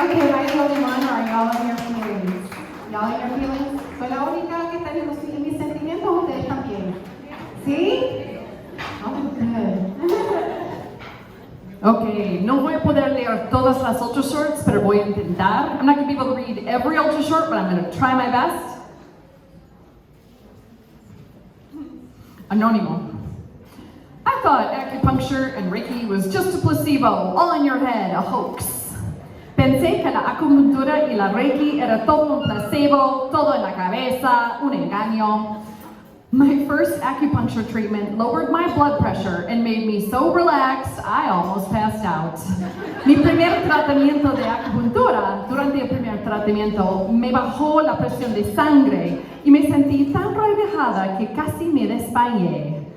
Okay, am I the only one, or are y'all in your feelings? Y'all in your feelings? ¿Soy la única que está en mis sentimientos o ustedes también? ¿Sí? Oh, good. Okay, no voy a poder leer todas las ultra shorts, pero voy a intentar. I'm not going to be able to read every ultra short, but I'm going to try my best. Anónimo. I thought acupuncture and Reiki was just a placebo, all in your head, a hoax. Pensé que la acupuntura y la Reiki era todo un placebo, todo en la cabeza, un engaño. My first acupuncture treatment lowered my blood pressure and made me so relaxed I almost passed out. Mi primer tratamiento de acupuntura, durante el primer tratamiento, me bajó la presión de sangre y me sentí tan relajada que casi me desmayé.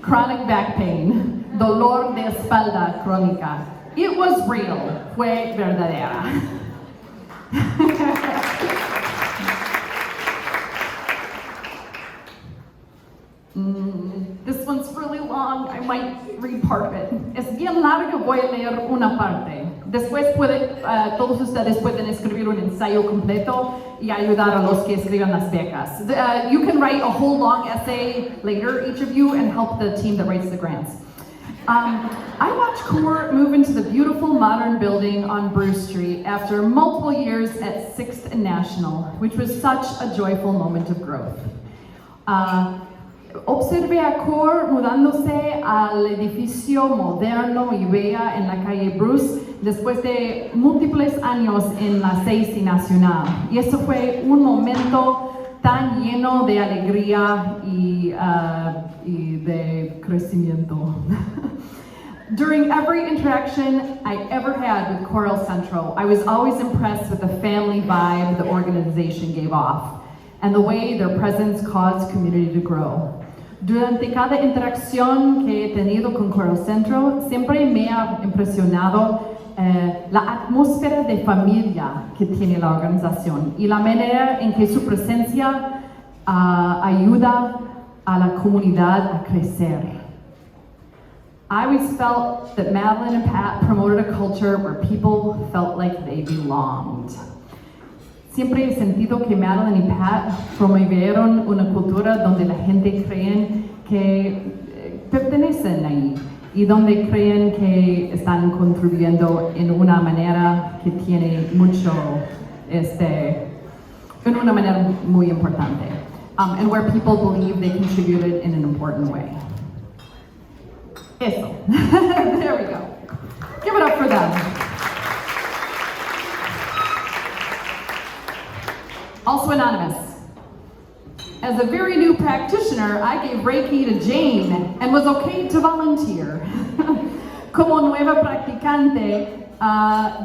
Chronic back pain, dolor de espalda crónica. It was real, fue verdadera. This one's really long, I might read part of it. Es bien largo, voy a leer una parte. Después todos ustedes pueden escribir un ensayo completo y ayudar a los que escriban las becas. You can write a whole long essay later, each of you, and help the team that writes the grants. I watched CORE move into the beautiful modern building on Bruce Street after multiple years at 6th and National, which was such a joyful moment of growth. Observé a CORE mudándose al edificio moderno y bella en la calle Bruce después de múltiples años en la 6 y Nacional. Y eso fue un momento tan lleno de alegría y de crecimiento. During every interaction I ever had with Coral Centro, I was always impressed with the family vibe the organization gave off and the way their presence caused community to grow. Durante cada interacción que he tenido con Coral Centro, siempre me ha impresionado la atmósfera de familia que tiene la organización y la manera en que su presencia ayuda a la comunidad a crecer. I always felt that Madeline and Pat promoted a culture where people felt like they belonged. Siempre he sentido que Madeline y Pat promovieron una cultura donde la gente cree que pertenecen ahí y donde creen que están contribuyendo en una manera que tiene mucho, en una manera muy importante, and where people believe they contributed in an important way. Eso. There we go. Give it up for them. Also anonymous. As a very new practitioner, I gave Reiki to Jane and was okay to volunteer. Como nueva practicante,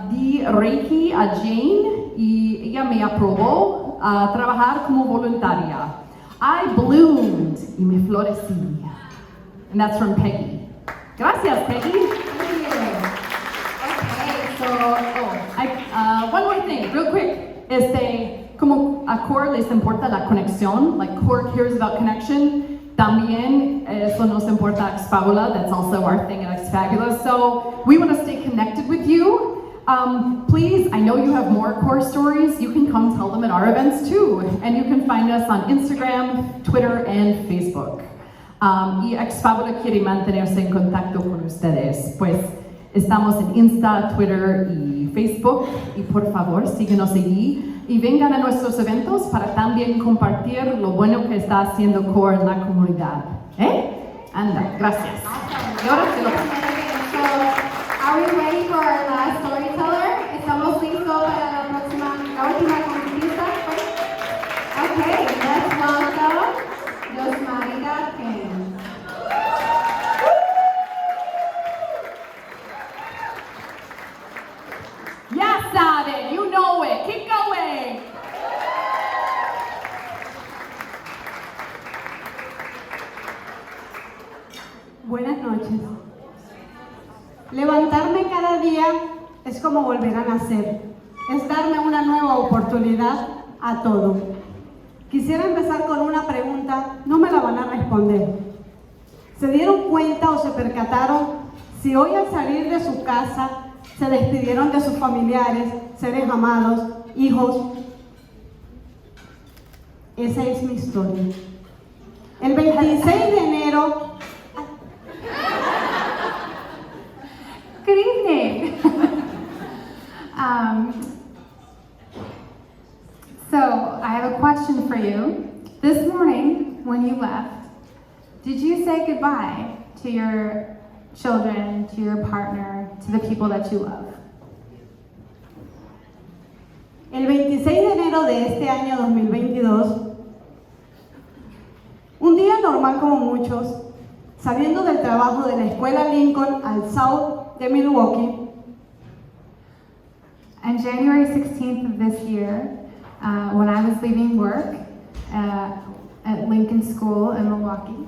di Reiki a Jane y ella me aprobó a trabajar como voluntaria. I bloomed y me florecí. And that's from Peggy. Gracias, Peggy. Okay, so, One more thing, real quick. Como a CORE les importa la conexión, like CORE cares about connection, también eso nos importa Ex Fabula, that's also our thing at Ex Fabula. So we want to stay connected with you. Please, I know you have more CORE stories, you can come tell them at our events too. And you can find us on Instagram, Twitter, and Facebook. Y Ex Fabula quiere mantenerse en contacto con ustedes, pues estamos en Insta, Twitter y Facebook, y por favor síguenos allí y vengan a nuestros eventos para también compartir lo bueno que está haciendo CORE en la comunidad. Anda, gracias. Y ahora te lo paso. So, are we ready for our last storyteller? ¿Estamos listos para la última conquista? Okay, let's welcome Josmarita Ken. Ya saben, you know it, keep going. Buenas noches. Levantarme cada día es como volver a nacer. Es darme una nueva oportunidad a todo. Quisiera empezar con una pregunta, no me la van a responder. ¿Se dieron cuenta o se percataron si hoy al salir de su casa se despidieron de sus familiares, seres amados, hijos? Esa es mi historia. El 26 de enero... Good evening. So I have a question for you. This morning, when you left, did you say goodbye to your children, to your partner, to the people that you love? El 26 de enero de este año 2022, un día normal como muchos, saliendo del trabajo de la escuela Lincoln al South de Milwaukee, On January 16th of this year, when I was leaving work at Lincoln School in Milwaukee,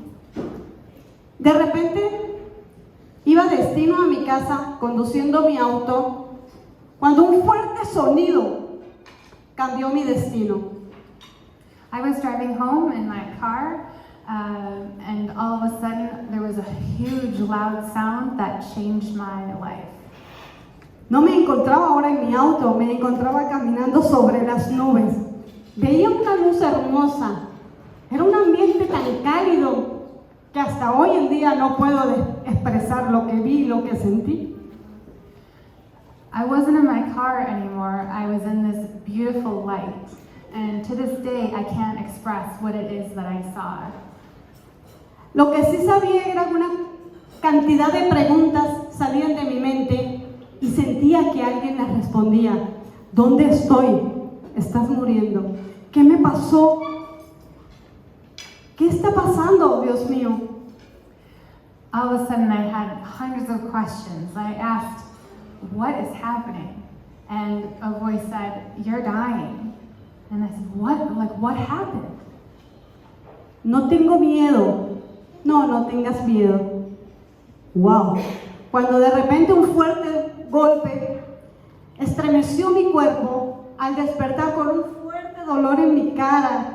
de repente iba destino a mi casa conduciendo mi auto cuando un fuerte sonido cambió mi destino. I was driving home in my car, and all of a sudden there was a huge loud sound that changed my life. No me encontraba ahora en mi auto, me encontraba caminando sobre las nubes. Veía una luz hermosa. Era un ambiente tan cálido que hasta hoy en día no puedo expresar lo que vi, lo que sentí. I wasn't in my car anymore. I was in this beautiful light. And to this day, I can't express what it is that I saw. Lo que sí sabía era una cantidad de preguntas salían de mi mente y sentía que alguien las respondía. ¿Dónde estoy? ¿Estás muriendo? ¿Qué me pasó? ¿Qué está pasando, Dios mío? All of a sudden, I had hundreds of questions. I asked, what is happening? And a voice said, you're dying. And I said, what? Like, what happened? No tengo miedo. No tengas miedo. Wow. Cuando de repente un fuerte golpe estremeció mi cuerpo al despertar con un fuerte dolor en mi cara.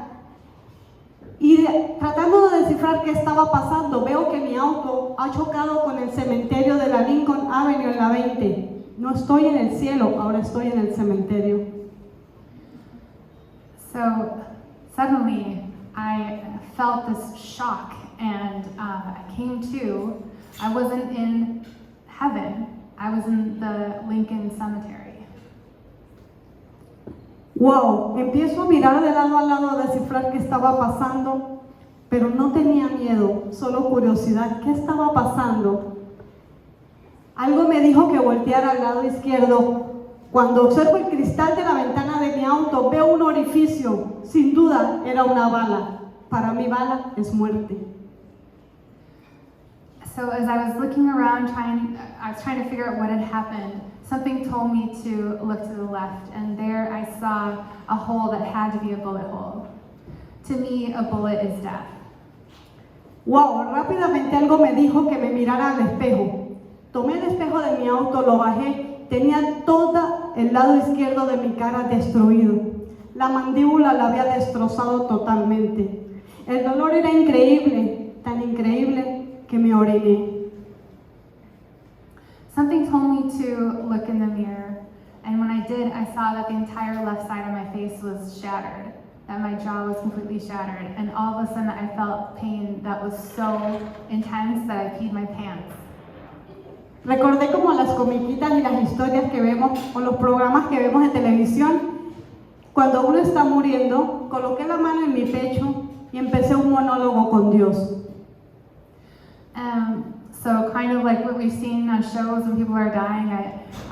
Y tratando de descifrar qué estaba pasando, veo que mi auto ha chocado con el cementerio de la Lincoln Avenue en la 20. No estoy en el cielo, ahora estoy en el cementerio. So suddenly I felt this shock and I came to. I wasn't in heaven, I was in the Lincoln Cemetery. Wow, empiezo a mirar de lado a lado a descifrar qué estaba pasando, pero no tenía miedo, solo curiosidad. ¿Qué estaba pasando? Algo me dijo que volteara al lado izquierdo. Cuando observo el cristal de la ventana de mi auto, veo un orificio. Sin duda, era una bala. Para mí, bala es muerte. So as I was looking around, I was trying to figure out what had happened. Something told me to look to the left, and there I saw a hole that had to be a bullet hole. To me, a bullet is death. Wow, rápidamente algo me dijo que me mirara al espejo. Tomé el espejo de mi auto, lo bajé, tenía todo el lado izquierdo de mi cara destruido. La mandíbula la había destrozado totalmente. El dolor era increíble, tan increíble que me oriné. Something told me to look in the mirror, and when I did, I saw that the entire left side of my face was shattered, that my jaw was completely shattered, and all of a sudden I felt pain that was so intense that I peed my pants. Recordé como las comiquitas y las historias que vemos o los programas que vemos en televisión. Cuando uno está muriendo, coloqué la mano en mi pecho y empecé un monólogo con Dios. So kind of like what we've seen on shows when people are dying,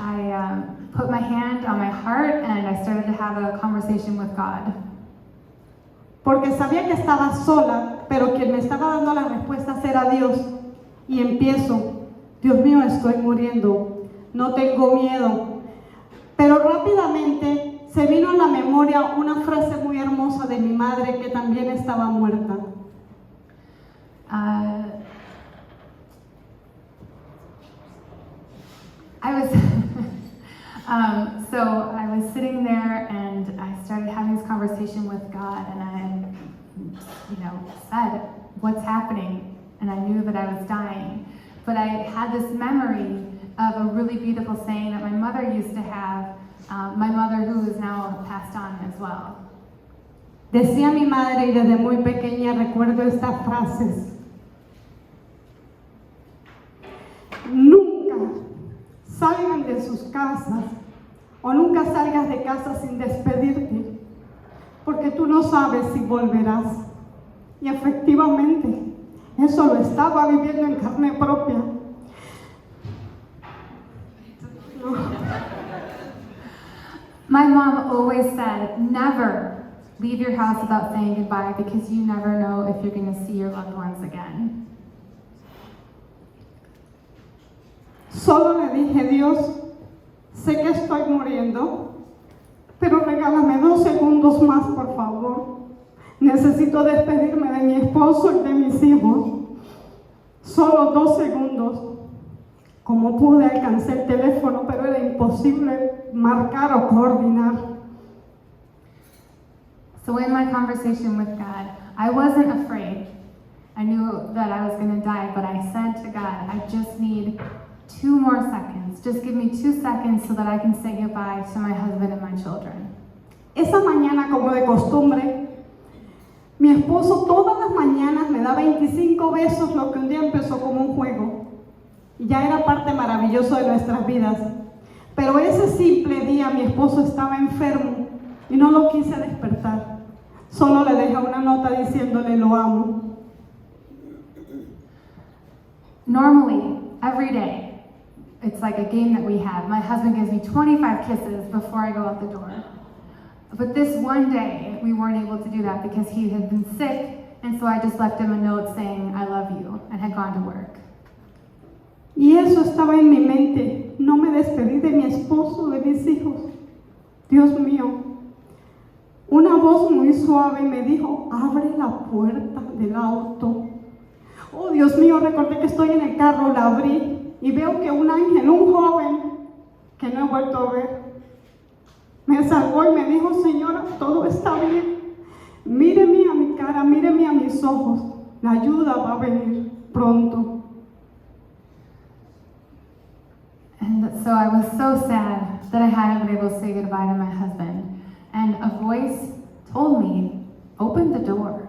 I put my hand on my heart and I started to have a conversation with God. Porque sabía que estaba sola, pero quien me estaba dando las respuestas era Dios. Y empiezo, Dios mío, estoy muriendo, no tengo miedo. Pero rápidamente se vino a la memoria una frase muy hermosa de mi madre que también estaba muerta. So I was sitting there and I started having this conversation with God, and I, said, what's happening? And I knew that I was dying. But I had this memory of a really beautiful saying that my mother used to have, my mother who is now passed on as well. Decía mi madre, y desde muy pequeña recuerdo estas frases. Nunca salgan de sus casas o nunca salgas de casa sin despedirte, porque tú no sabes si volverás. Y efectivamente, eso lo estaba viviendo en carne propia. My mom always said, never leave your house without saying goodbye, because you never know if you're going to see your loved ones again. Solo le dije, Dios, sé que estoy muriendo, pero regálame 2 segundos más, por favor. Necesito despedirme de mi esposo y de mis hijos. Solo 2 segundos. Como pude, alcancé el teléfono, pero era imposible marcar o coordinar. So in my conversation with God, I wasn't afraid. I knew that I was going to die, but I said to God, I just need 2 more seconds. Just give me 2 seconds so that I can say goodbye to my husband and my children. Esa mañana, como de costumbre, mi esposo todas las mañanas me da 25 besos, lo que un día empezó como un juego. Y ya era parte maravillosa de nuestras vidas. Pero ese simple día mi esposo estaba enfermo y no lo quise despertar. Solo le dejé una nota diciéndole lo amo. Normally, every day, it's like a game that we have. My husband gives me 25 kisses before I go out the door. But this one day, we weren't able to do that because he had been sick, and so I just left him a note saying, I love you, and had gone to work. Y eso estaba en mi mente. No me despedí de mi esposo, de mis hijos. Dios mío. Una voz muy suave me dijo, abre la puerta del auto. Oh, Dios mío, recordé que estoy en el carro, la abrí y veo que un ángel, un joven, que no he vuelto a ver, me salvó y me dijo, señora, todo está bien. Míreme a mi cara, míreme a mis ojos. La ayuda va a venir pronto. And so I was so sad that I hadn't been able to say goodbye to my husband. And a voice told me, open the door.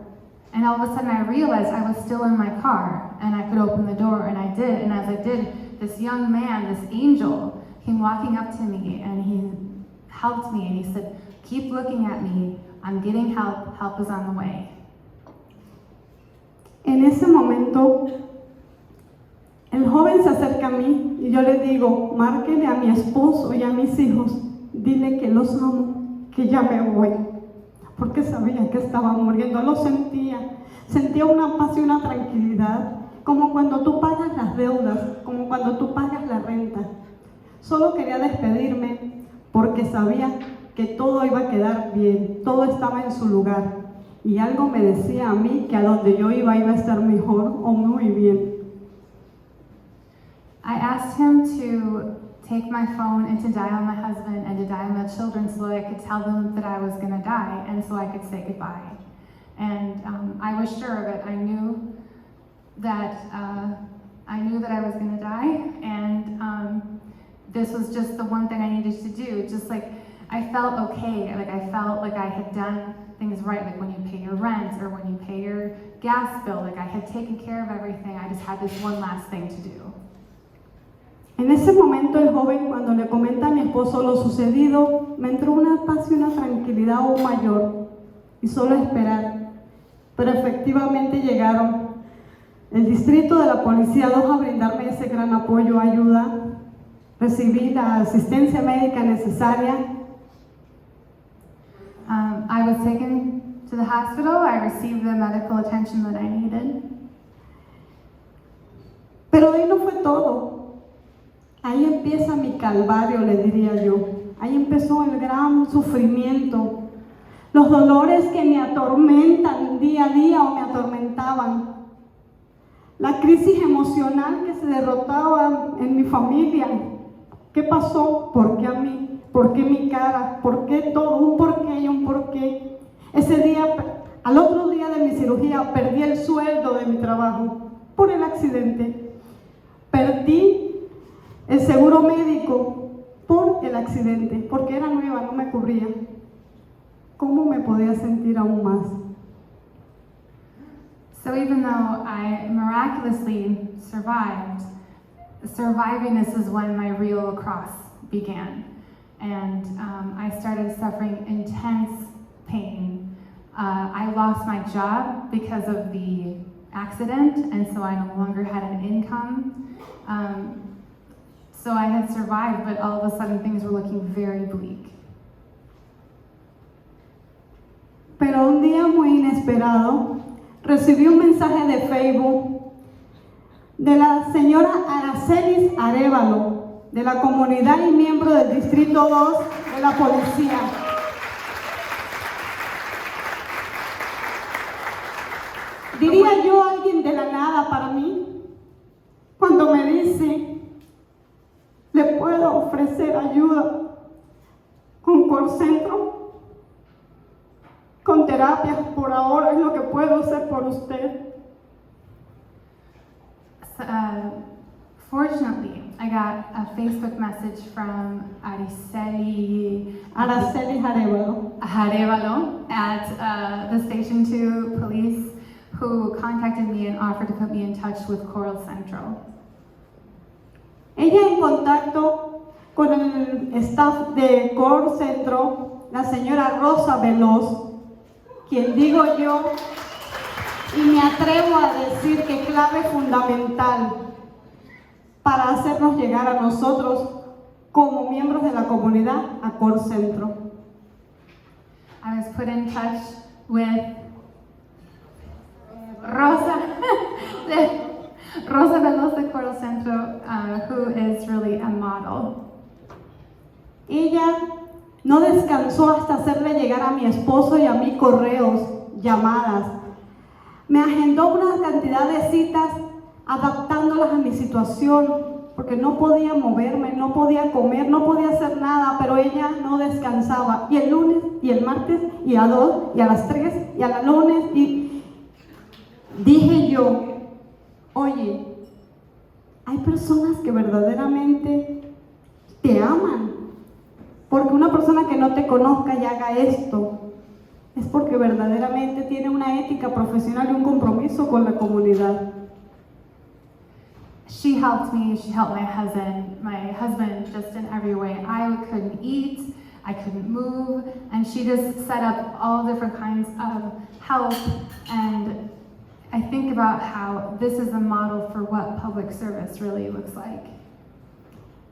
And all of a sudden I realized I was still in my car and I could open the door, and I did. And as I did, this young man, this angel, came walking up to me and he helped me and he said, keep looking at me, I'm getting help, help is on the way. En ese momento, el joven se acerca a mí y yo le digo, márquele a mi esposo y a mis hijos, dile que los amo, que ya me voy, porque sabía que estaba muriendo, lo sentía una paz y una tranquilidad, como cuando tú pagas las deudas, como cuando tú pagas la renta. Solo quería despedirme porque sabía que todo iba a quedar bien, todo estaba en su lugar, y algo me decía a mí que a donde yo iba a estar mejor o muy bien. I asked him to take my phone and to dial my husband and to dial my children so that I could tell them that I was going to die and so I could say goodbye. And I was sure of it. I knew that I was going to die, and this was just the one thing I needed to do. Just like I felt okay, like I felt like I had done things right, like when you pay your rent or when you pay your gas bill, like I had taken care of everything. I just had this one last thing to do. En ese momento el joven, cuando le comenta a mi esposo lo sucedido, me entró una paz y una tranquilidad aún mayor, y solo esperar. Pero efectivamente llegaron el distrito de la policía 2 a brindarme ese gran apoyo, ayuda. Recibí la asistencia médica necesaria. I was taken to the hospital. I received the medical attention that I needed. Pero ahí no fue todo. Ahí empieza mi calvario, le diría yo. Ahí empezó el gran sufrimiento. Los dolores que me atormentan día a día o me atormentaban. La crisis emocional que se derrotaba en mi familia. ¿Qué pasó? ¿Por qué a mí? ¿Por qué mi cara? ¿Por qué todo? Un porqué y un porqué. Ese día, al otro día de mi cirugía, perdí el sueldo de mi trabajo por el accidente. Perdí el seguro médico por el accidente, porque era nueva, no me cubría. ¿Cómo me podía sentir aún más? So even though I miraculously survived, surviving this is when my real cross began. And I started suffering intense pain. I lost my job because of the accident, and so I no longer had an income. So I had survived, but all of a sudden things were looking very bleak. Pero un día muy inesperado, recibí un mensaje de Facebook de la señora Aracelis Arévalo, de la comunidad y miembro del Distrito 2 de la policía. Diría yo alguien de la nada para mí, cuando me dice, le puedo ofrecer ayuda con Centro, con terapias, por ahora es lo que puedo hacer por usted. Fortunately, I got a Facebook message from Araceli Jarevalo. at the Station 2 police, who contacted me and offered to put me in touch with Coral Centro. Ella en contacto con el staff de Coral Centro, la señora Rosa Veloz, quien digo yo, y me atrevo a decir que clave fundamental para hacernos llegar a nosotros como miembros de la comunidad a Coral Centro. I was put in touch with Rosa Veloz de Coral Centro, who is really a model. Ella no descansó hasta hacerle llegar a mi esposo y a mí correos, llamadas. Me agendó una cantidad de citas adaptándolas a mi situación, porque no podía moverme, no podía comer, no podía hacer nada, pero ella no descansaba. Y el lunes, y el martes, y a 2, y a las 3, y a la lunes, y dije yo, oye, hay personas que verdaderamente te aman, porque una persona que no te conozca y haga esto, es porque verdaderamente tiene una ética profesional y un compromiso con la comunidad. She helped me, she helped my husband just in every way. I couldn't eat, I couldn't move, and she just set up all different kinds of help. And I think about how this is a model for what public service really looks like.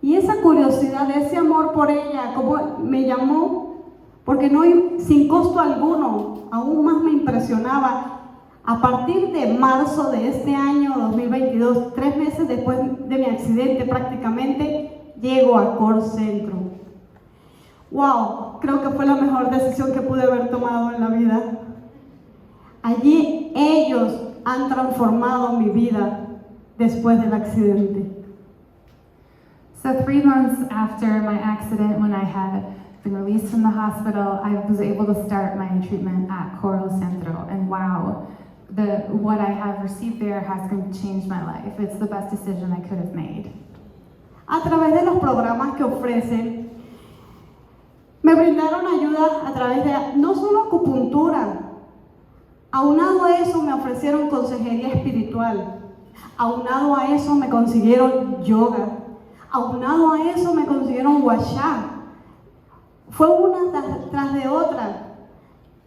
Y esa curiosidad, ese amor por ella, como me llamó, porque no, sin costo alguno, aún más me impresionaba. A partir de marzo de este año 2022, 3 meses después de mi accidente prácticamente, llego a Coral Centro. ¡Wow! Creo que fue la mejor decisión que pude haber tomado en la vida. Allí ellos han transformado mi vida después del accidente. So 3 months after my accident, when I had been released from the hospital, I was able to start my treatment at Coral Centro, and wow, what I have received there has changed my life. It's the best decision I could have made. A través de los programas que ofrecen, me brindaron ayuda a través de no solo acupuntura, aunado a eso me ofrecieron consejería espiritual, aunado a eso me consiguieron yoga, aunado a eso me consiguieron guachá. Fue una tras de otra.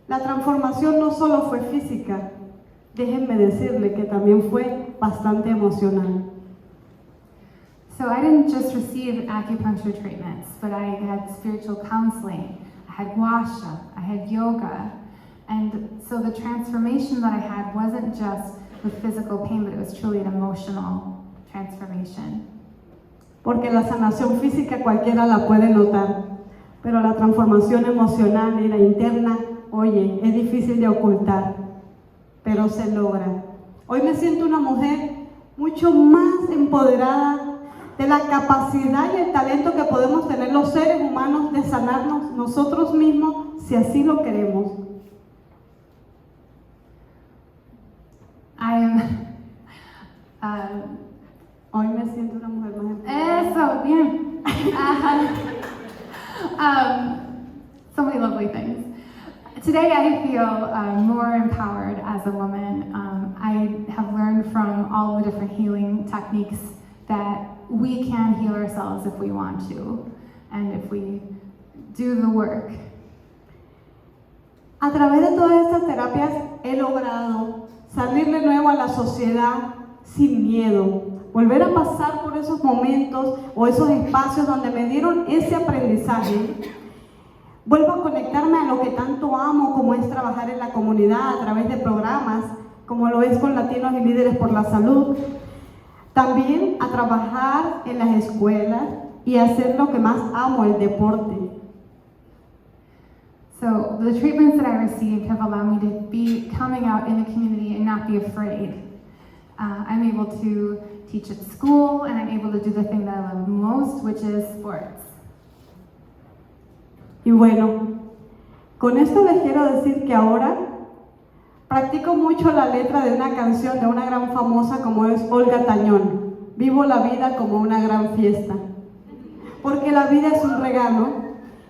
La transformación no solo fue física, déjenme decirle que también fue bastante emocional. So I didn't just receive acupuncture treatments, but I had spiritual counseling, I had guasha, I had yoga, and so the transformation that I had wasn't just with physical pain, but it was truly an emotional transformation. Porque la sanación física cualquiera la puede notar, pero la transformación emocional y la interna, oye, es difícil de ocultar, pero se logra. Hoy me siento una mujer mucho más empoderada de la capacidad y el talento que podemos tener los seres humanos de sanarnos nosotros mismos si así lo queremos. Hoy me siento una mujer más empoderada. Eso, bien. So many lovely things. Today I feel more empowered as a woman. I have learned from all the different healing techniques that we can heal ourselves if we want to, and if we do the work. A través de todas estas terapias he logrado salir de nuevo a la sociedad sin miedo, volver a pasar por esos momentos o esos espacios donde me dieron ese aprendizaje. Vuelvo a conectarme a lo que tanto amo, como es trabajar en la comunidad a través de programas, como lo es con Latinos y Líderes por la Salud. También a trabajar en las escuelas y hacer lo que más amo, el deporte. So the treatments that I received have allowed me to be coming out in the community and not be afraid. I'm able to teach at school, and I'm able to do the thing that I love most, which is sports. Y bueno, con esto les quiero decir que ahora practico mucho la letra de una canción de una gran famosa como es Olga Tañón. Vivo la vida como una gran fiesta. Porque la vida es un regalo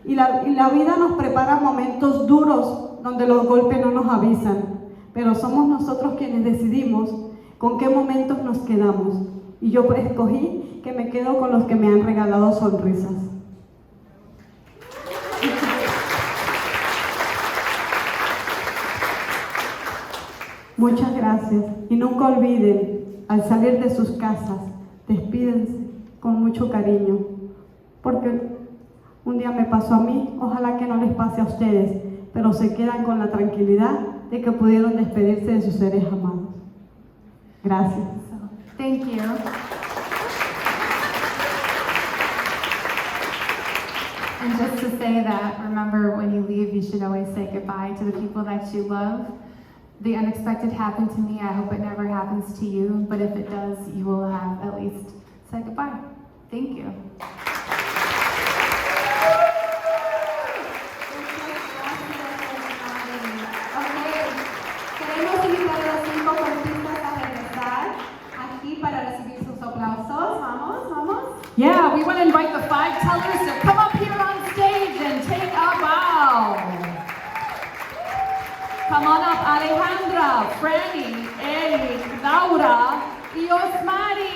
y la vida nos prepara momentos duros donde los golpes no nos avisan. Pero somos nosotros quienes decidimos con qué momentos nos quedamos. Y yo escogí que me quedo con los que me han regalado sonrisas. Muchas gracias. Y nunca olviden, al salir de sus casas, despídense con mucho cariño. Porque un día me pasó a mí, ojalá que no les pase a ustedes, pero se quedan con la tranquilidad de que pudieron despedirse de sus seres amados. Gracias. Thank you. And just to say that, remember when you leave, you should always say goodbye to the people that you love. The unexpected happened to me. I hope it never happens to you, but if it does, you will have at least said goodbye. Thank you. Queremos invitar a los 5 cortistas a regresar aquí para recibir sus aplausos. Vamos, vamos. Yeah, we want to invite the 5 tellers to come up here on stage and take a bow. Come on up, Alejandra, Franny, Eli, Laura, y Osmari.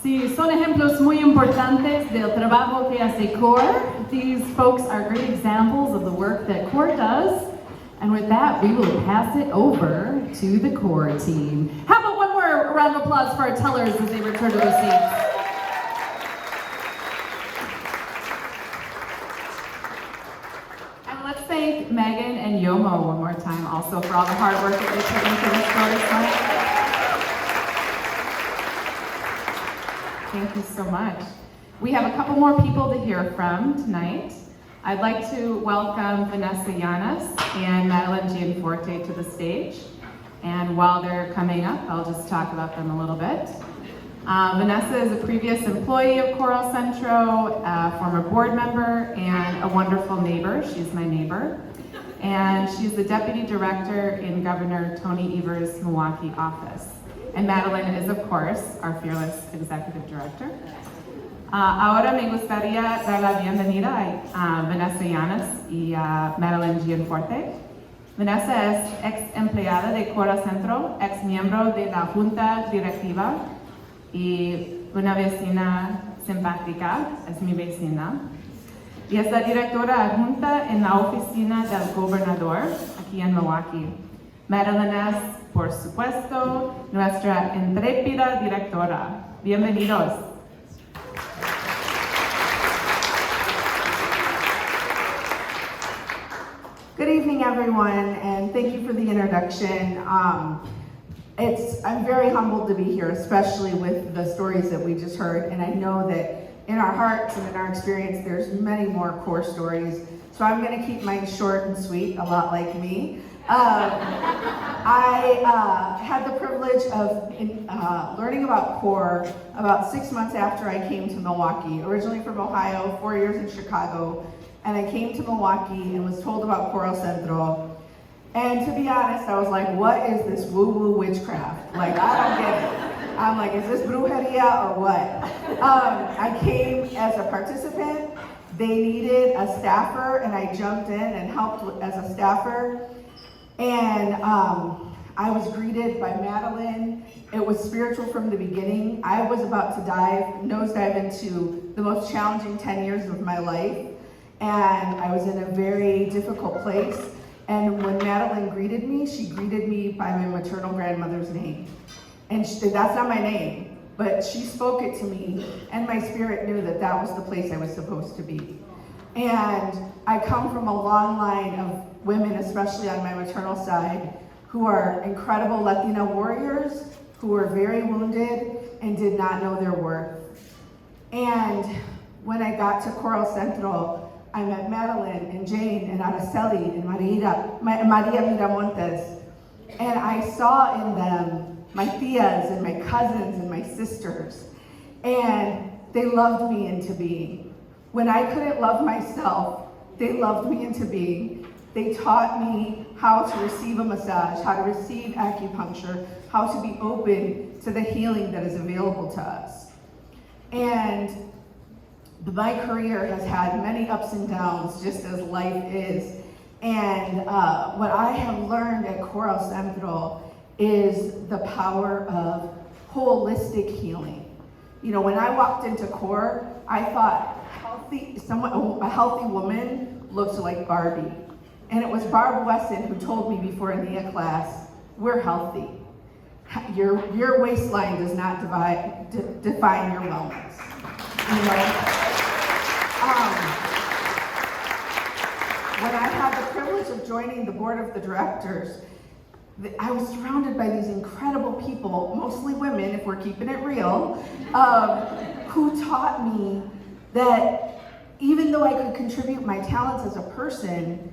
Sí, son ejemplos muy importantes del trabajo que hace CORE. These folks are great examples of the work that CORE does. And with that, we will pass it over to the CORE team. How about one more round of applause for our tellers as they return to their seats? And let's thank Megan and Yomo one more time also for all the hard work that they put into this story tonight. Thank you so much. We have a couple more people to hear from tonight. I'd like to welcome Vanessa Llanes and Madeline Gianforte to the stage. And while they're coming up, I'll just talk about them a little bit. Vanessa is a previous employee of Coral Centro, a former board member, and a wonderful neighbor. She's my neighbor. And she's the deputy director in Governor Tony Evers' Milwaukee office. And Madeline is, of course, our fearless executive director. Ahora me gustaría dar la bienvenida a Vanessa Llanes y a Madeline Gianforte. Vanessa es ex empleada de Coral Centro, ex miembro de la junta directiva y una vecina simpática, es mi vecina. Y es la directora adjunta en la oficina del gobernador aquí en Milwaukee. Madeline es, por supuesto, nuestra intrépida directora. Bienvenidos. Good evening, everyone, and thank you for the introduction. I'm very humbled to be here, especially with the stories that we just heard, and I know that in our hearts and in our experience, there's many more core stories, so I'm going to keep mine short and sweet, a lot like me. I had the privilege of learning about CORE about 6 months after I came to Milwaukee, originally from Ohio, 4 years in Chicago, and I came to Milwaukee and was told about Coral Centro. And to be honest, I was like, what is this woo-woo witchcraft? Like, I don't get it. I'm like, is this brujeria or what? I came as a participant. They needed a staffer, and I jumped in and helped as a staffer. And I was greeted by Madeline. It was spiritual from the beginning. I was about to nosedive into the most challenging 10 years of my life. And I was in a very difficult place. And when Madeline greeted me, she greeted me by my maternal grandmother's name. And that's not my name, but she spoke it to me, and my spirit knew that that was the place I was supposed to be. And I come from a long line of women, especially on my maternal side, who are incredible Latina warriors, who were very wounded and did not know their worth. And when I got to Coral Centro, I met Madeline and Jane and Araceli and Maria Miramontes. And I saw in them my tias and my cousins and my sisters. And they loved me into being. When I couldn't love myself, they loved me into being. They taught me how to receive a massage, how to receive acupuncture, how to be open to the healing that is available to us. And my career has had many ups and downs, just as life is. And what I have learned at Coral Centro is the power of holistic healing. You know, when I walked into Core, I thought a healthy woman looked like Barbie. And it was Barb Wesson who told me before a NIA class, we're healthy. Your waistline does not define your wellness. You know? When I had the privilege of joining the board of the directors, I was surrounded by these incredible people, mostly women, if we're keeping it real, who taught me that even though I could contribute my talents as a person,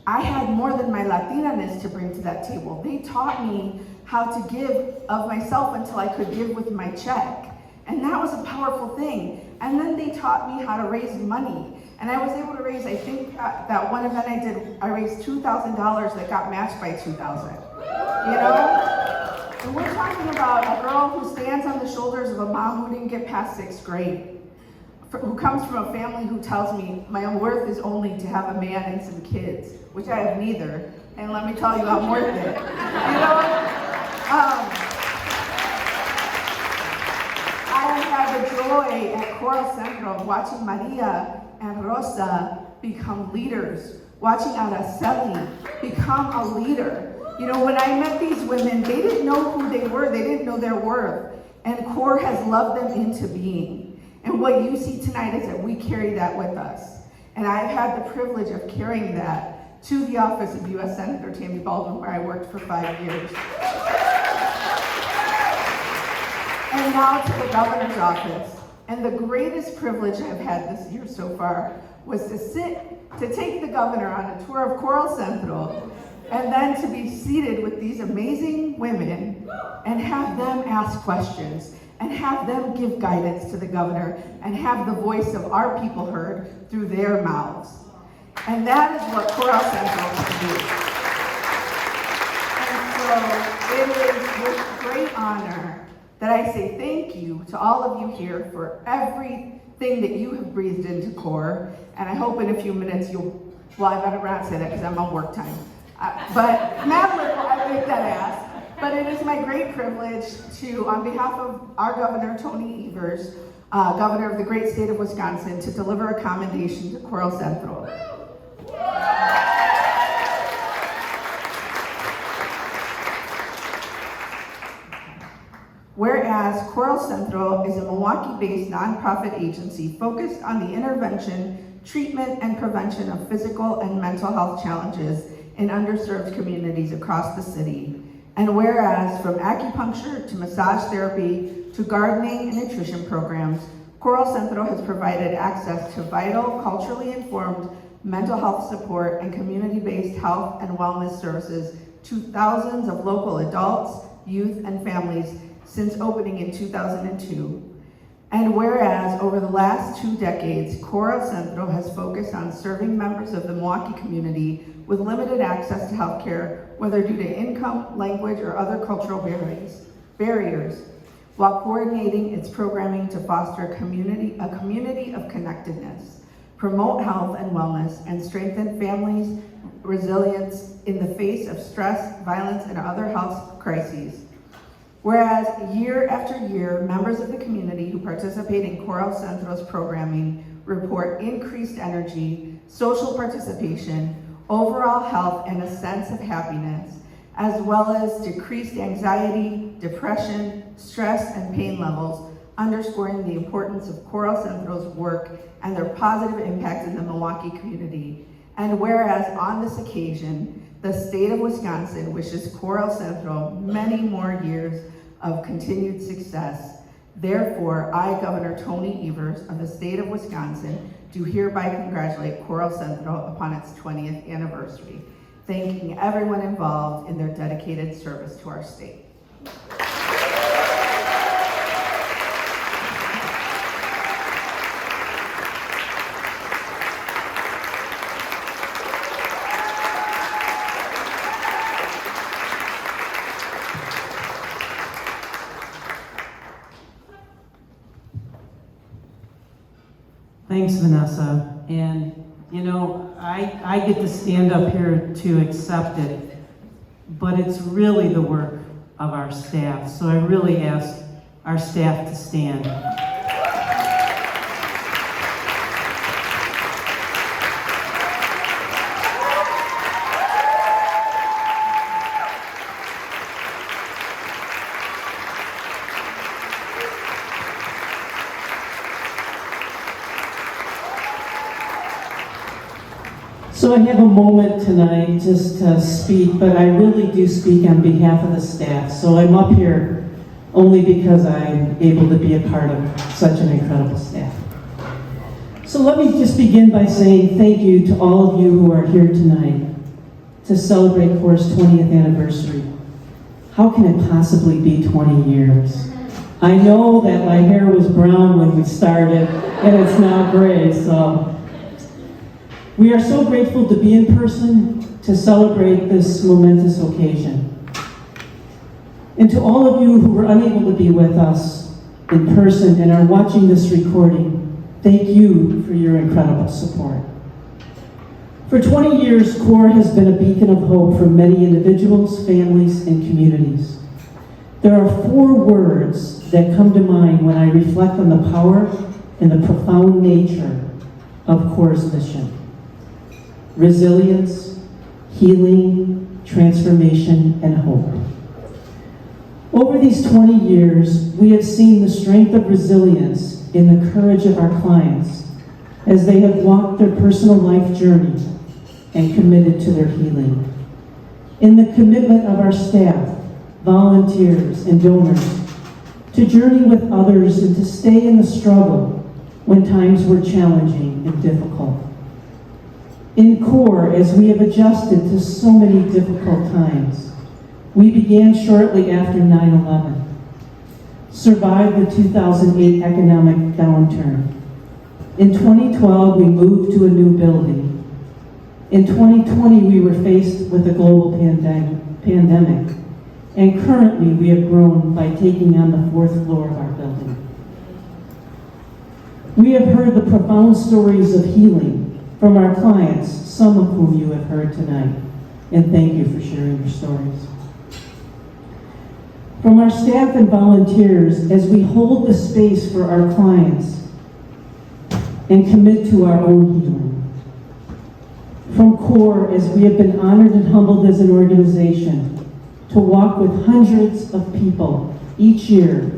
I had more than my Latina-ness to bring to that table. They taught me how to give of myself until I could give with my check. And that was a powerful thing. And then they taught me how to raise money. And I was able to raise, I think that one event I did, I raised $2,000 that got matched by $2,000. You know? And we're talking about a girl who stands on the shoulders of a mom who didn't get past 6th grade, who comes from a family who tells me my worth is only to have a man and some kids, which I have neither. And let me tell you, I'm worth it. You know? I have had the joy at Coral Centro of watching Maria and Rosa become leaders, watching Araceli become a leader. You know, when I met these women, they didn't know who they were, they didn't know their worth, and CORE has loved them into being. And what you see tonight is that we carry that with us. And I've had the privilege of carrying that to the office of U.S. Senator Tammy Baldwin, where I worked for 5 years. And now to the governor's office. And the greatest privilege I've had this year so far was to take the governor on a tour of Coral Centro, and then to be seated with these amazing women and have them ask questions and have them give guidance to the governor and have the voice of our people heard through their mouths. And that is what Coral Centro can do. And so it is with great honor that I say thank you to all of you here for everything that you have breathed into CORE. And I hope in a few minutes well, I better not say that because I'm on work time. But Madeline will make that ask. But it is my great privilege to, on behalf of our governor, Tony Evers, governor of the great state of Wisconsin, to deliver a commendation to Coral Centro. Whereas Coral Centro is a Milwaukee-based nonprofit agency focused on the intervention, treatment, and prevention of physical and mental health challenges in underserved communities across the city. And whereas from acupuncture to massage therapy to gardening and nutrition programs, Coral Centro has provided access to vital, culturally informed mental health support and community-based health and wellness services to thousands of local adults, youth, and families since opening in 2002. And whereas over the last 2 decades, Coral Centro has focused on serving members of the Milwaukee community with limited access to healthcare, whether due to income, language, or other cultural barriers, while coordinating its programming to foster a community of connectedness, promote health and wellness, and strengthen families' resilience in the face of stress, violence, and other health crises. Whereas year after year, members of the community who participate in Coral Centro's programming report increased energy, social participation, overall health, and a sense of happiness, as well as decreased anxiety, depression, stress, and pain levels, underscoring the importance of Coral Centro's work and their positive impact in the Milwaukee community. And whereas on this occasion, the state of Wisconsin wishes Coral Centro many more years of continued success. Therefore, I, Governor Tony Evers of the state of Wisconsin, do hereby congratulate Coral Centro upon its 20th anniversary, thanking everyone involved in their dedicated service to our state. Thanks, Vanessa. And, you know, I get to stand up here to accept it, but it's really the work of our staff. So I really ask our staff to stand. So I have a moment tonight just to speak, but I really do speak on behalf of the staff. So I'm up here only because I'm able to be a part of such an incredible staff. So let me just begin by saying thank you to all of you who are here tonight to celebrate CORE's 20th anniversary. How can it possibly be 20 years? I know that my hair was brown when we started, and it's now gray, so. We are so grateful to be in person to celebrate this momentous occasion. And to all of you who were unable to be with us in person and are watching this recording, thank you for your incredible support. For 20 years, CORE has been a beacon of hope for many individuals, families, and communities. There are 4 words that come to mind when I reflect on the power and the profound nature of CORE's mission: resilience, healing, transformation, and hope. Over these 20 years, we have seen the strength of resilience in the courage of our clients as they have walked their personal life journey and committed to their healing. In the commitment of our staff, volunteers, and donors to journey with others and to stay in the struggle when times were challenging and difficult. In CORE, as we have adjusted to so many difficult times, we began shortly after 9/11, survived the 2008 economic downturn. In 2012, we moved to a new building. In 2020, we were faced with a global pandemic, and currently we have grown by taking on the 4th floor of our building. We have heard the profound stories of healing from our clients, some of whom you have heard tonight, and thank you for sharing your stories. From our staff and volunteers, as we hold the space for our clients and commit to our own healing. From CORE, as we have been honored and humbled as an organization to walk with hundreds of people each year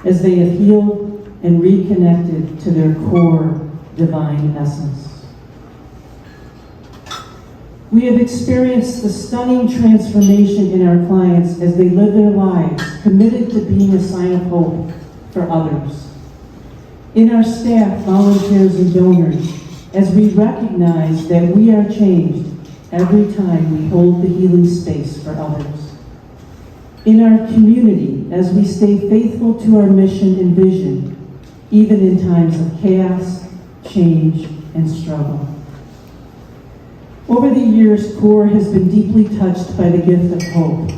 as they have healed and reconnected to their core divine essence. We have experienced the stunning transformation in our clients as they live their lives, committed to being a sign of hope for others. In our staff, volunteers, and donors, as we recognize that we are changed every time we hold the healing space for others. In our community, as we stay faithful to our mission and vision, even in times of chaos, change, and struggle. Over the years, CORE has been deeply touched by the gift of hope.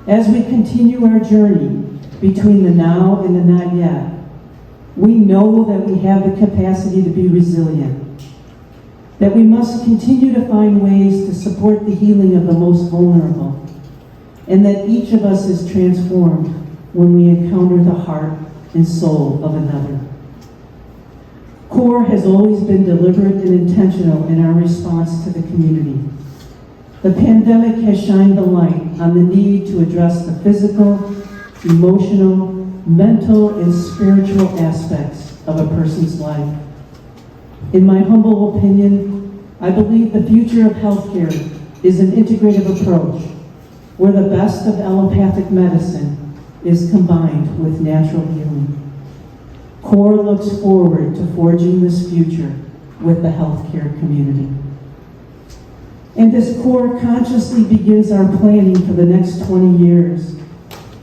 As we continue our journey between the now and the not yet, we know that we have the capacity to be resilient, that we must continue to find ways to support the healing of the most vulnerable, and that each of us is transformed when we encounter the heart and soul of another. CORE has always been deliberate and intentional in our response to the community. The pandemic has shined the light on the need to address the physical, emotional, mental, and spiritual aspects of a person's life. In my humble opinion, I believe the future of healthcare is an integrative approach where the best of allopathic medicine is combined with natural healing. CORE looks forward to forging this future with the healthcare community. And as CORE consciously begins our planning for the next 20 years,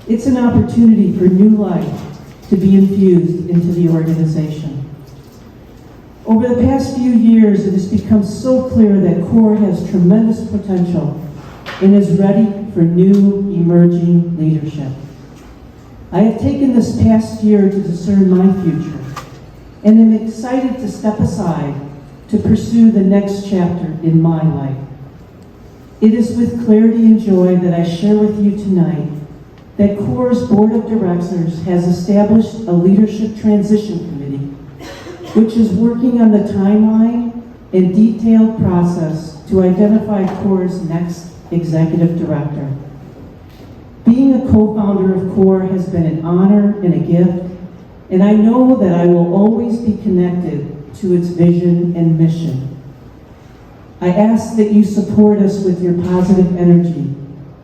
it's an opportunity for new life to be infused into the organization. Over the past few years, it has become so clear that CORE has tremendous potential and is ready for new emerging leadership. I have taken this past year to discern my future and am excited to step aside to pursue the next chapter in my life. It is with clarity and joy that I share with you tonight that CORE's Board of Directors has established a leadership transition committee, which is working on the timeline and detailed process to identify CORE's next executive director. Being a co-founder of CORE has been an honor and a gift, and I know that I will always be connected to its vision and mission. I ask that you support us with your positive energy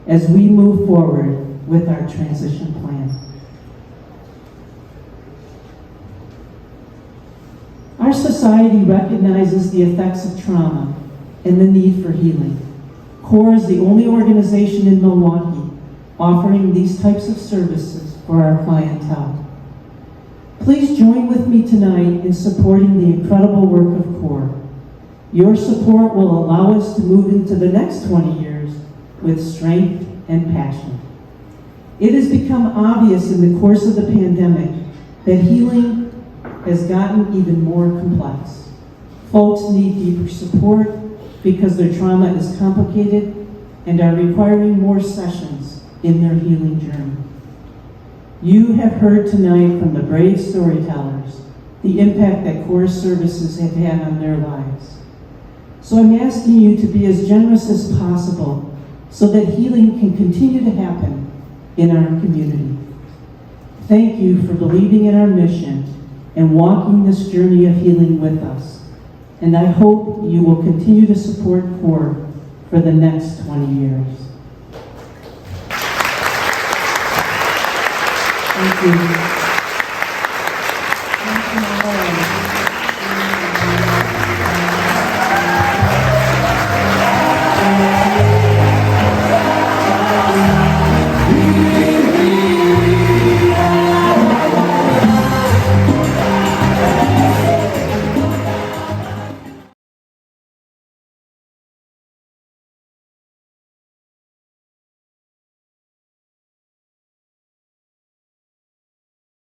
as we move forward with our transition plan. Our society recognizes the effects of trauma and the need for healing. CORE is the only organization in Milwaukee offering these types of services for our clientele. Please join with me tonight in supporting the incredible work of CORE. Your support will allow us to move into the next 20 years with strength and passion. It has become obvious in the course of the pandemic that healing has gotten even more complex. Folks need deeper support because their trauma is complicated and are requiring more sessions in their healing journey. You have heard tonight from the brave storytellers the impact that CORE services have had on their lives. So I'm asking you to be as generous as possible so that healing can continue to happen in our community. Thank you for believing in our mission and walking this journey of healing with us. And I hope you will continue to support CORE for the next 20 years. Thank you.